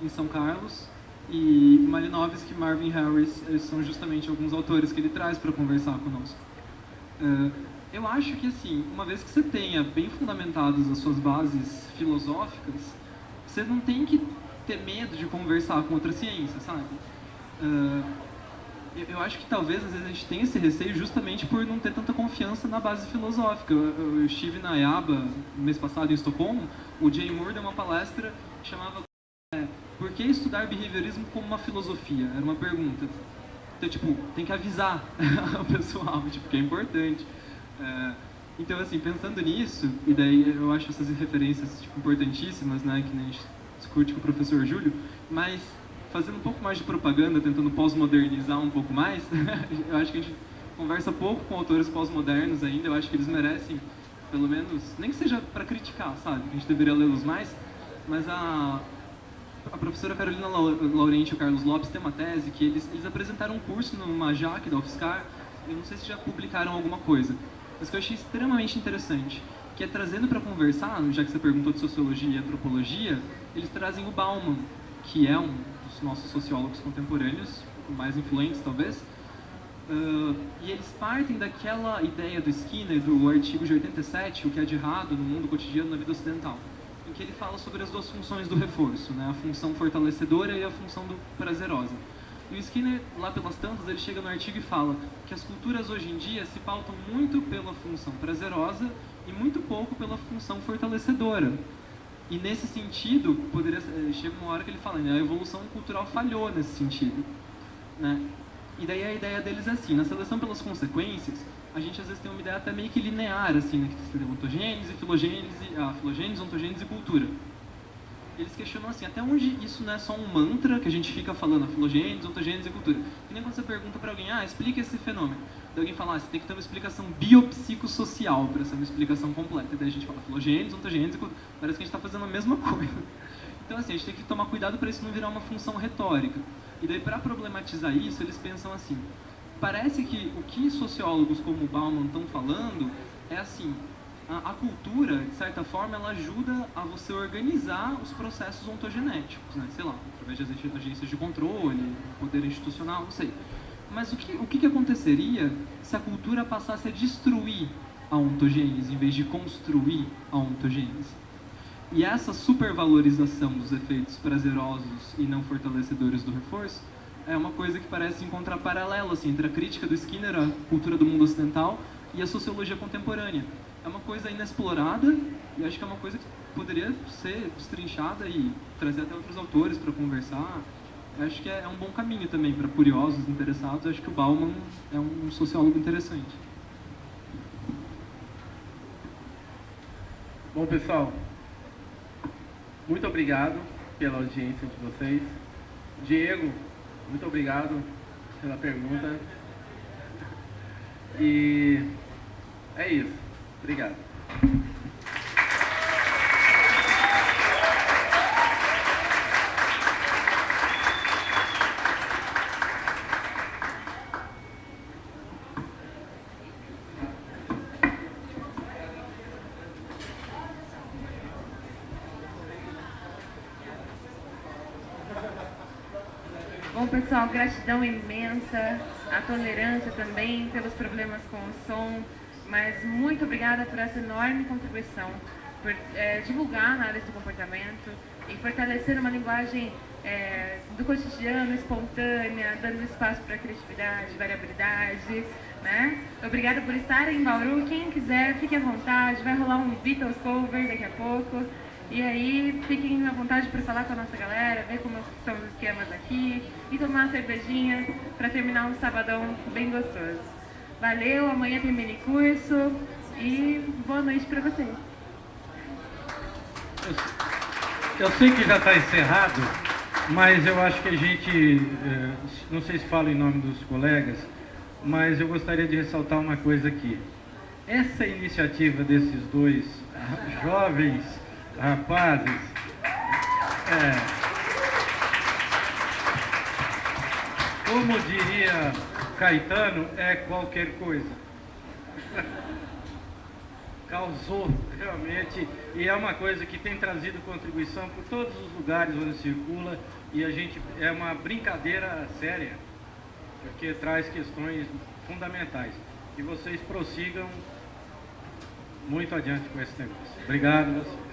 em São Carlos, e Malinowski e Marvin Harris são justamente alguns autores que ele traz para conversar conosco. Eu acho que, assim, uma vez que você tenha bem fundamentadas as suas bases filosóficas, você não tem que ter medo de conversar com outra ciência, sabe? Eu acho que talvez às vezes a gente tenha esse receio justamente por não ter tanta confiança na base filosófica. Eu estive na IABA no mês passado em Estocolmo, o Jay Moore deu uma palestra que chamava por que estudar behaviorismo como uma filosofia? Era uma pergunta. Então, tipo, tem que avisar o pessoal, tipo, que é importante. Então, assim, pensando nisso, e daí eu acho essas referências tipo, importantíssimas, né, que a gente discute com o professor Júlio, mas fazendo um pouco mais de propaganda, tentando pós-modernizar um pouco mais, eu acho que a gente conversa pouco com autores pós-modernos ainda, eu acho que eles merecem, pelo menos, nem que seja para criticar, sabe? A gente deveria lê-los mais, mas a professora Carolina Laurenti e o Carlos Lopes têm uma tese que eles apresentaram um curso no Majac da UFSCar, eu não sei se já publicaram alguma coisa, mas que eu achei extremamente interessante, que é trazendo para conversar, já que você perguntou de sociologia e antropologia, eles trazem o Bauman, que é um dos nossos sociólogos contemporâneos, mais influentes talvez, e eles partem daquela ideia do Skinner, do artigo de 87, o que é de errado no mundo cotidiano na vida ocidental, em que ele fala sobre as duas funções do reforço, né? A função fortalecedora e a função prazerosa. E o Skinner, lá pelas tantas, ele chega no artigo e fala que as culturas hoje em dia se pautam muito pela função prazerosa e muito pouco pela função fortalecedora. E nesse sentido, chega uma hora que ele fala, né, a evolução cultural falhou nesse sentido, né? E daí a ideia deles é assim, na seleção pelas consequências, a gente às vezes tem uma ideia até meio que linear, assim, né, que tem ontogênese, filogênese, ontogênese e cultura. Eles questionam assim, até onde isso não é só um mantra que a gente fica falando, filogênese, ontogênese e cultura. Que nem quando você pergunta para alguém, explica esse fenômeno. Daí alguém fala, você tem que ter uma explicação biopsicossocial para ser uma explicação completa. E daí a gente fala filogênese, ontogênese e cultura. Parece que a gente está fazendo a mesma coisa. Então assim, a gente tem que tomar cuidado para isso não virar uma função retórica. E daí para problematizar isso, eles pensam assim, parece que o que sociólogos como o Bauman estão falando é assim, a cultura, de certa forma, ela ajuda a você organizar os processos ontogenéticos, né? Sei lá, através das agências de controle, poder institucional, não sei. Mas o que aconteceria se a cultura passasse a destruir a ontogênese em vez de construir a ontogênese? E essa supervalorização dos efeitos prazerosos e não fortalecedores do reforço é uma coisa que parece encontrar paralelo assim, entre a crítica do Skinner à cultura do mundo ocidental e a sociologia contemporânea. É uma coisa inexplorada e acho que é uma coisa que poderia ser destrinchada e trazer até outros autores para conversar. Eu acho que é um bom caminho também para curiosos, interessados. Eu acho que o Bauman é um sociólogo interessante. Bom, pessoal, muito obrigado pela audiência de vocês. Diego, muito obrigado pela pergunta. E é isso. Obrigado. Bom, pessoal, gratidão imensa, a tolerância também pelos problemas com o som, mas muito obrigada por essa enorme contribuição, por divulgar a análise do comportamento e fortalecer uma linguagem do cotidiano, espontânea, dando espaço para criatividade, variabilidade, né? Obrigada por estarem em Bauru. Quem quiser, fique à vontade, vai rolar um Beatles cover daqui a pouco. E aí, fiquem à vontade para falar com a nossa galera, ver como são os esquemas aqui e tomar uma cervejinha para terminar um sabadão bem gostoso. Valeu, amanhã tem mini curso e boa noite para vocês. Eu sei que já está encerrado, mas eu acho que a gente, não sei se falo em nome dos colegas, mas eu gostaria de ressaltar uma coisa aqui. Essa iniciativa desses dois jovens rapazes, como diria Caetano, é qualquer coisa. Causou realmente, e é uma coisa que tem trazido contribuição por todos os lugares onde circula, e a gente é uma brincadeira séria, porque traz questões fundamentais. E vocês prossigam muito adiante com esse negócio. Obrigado.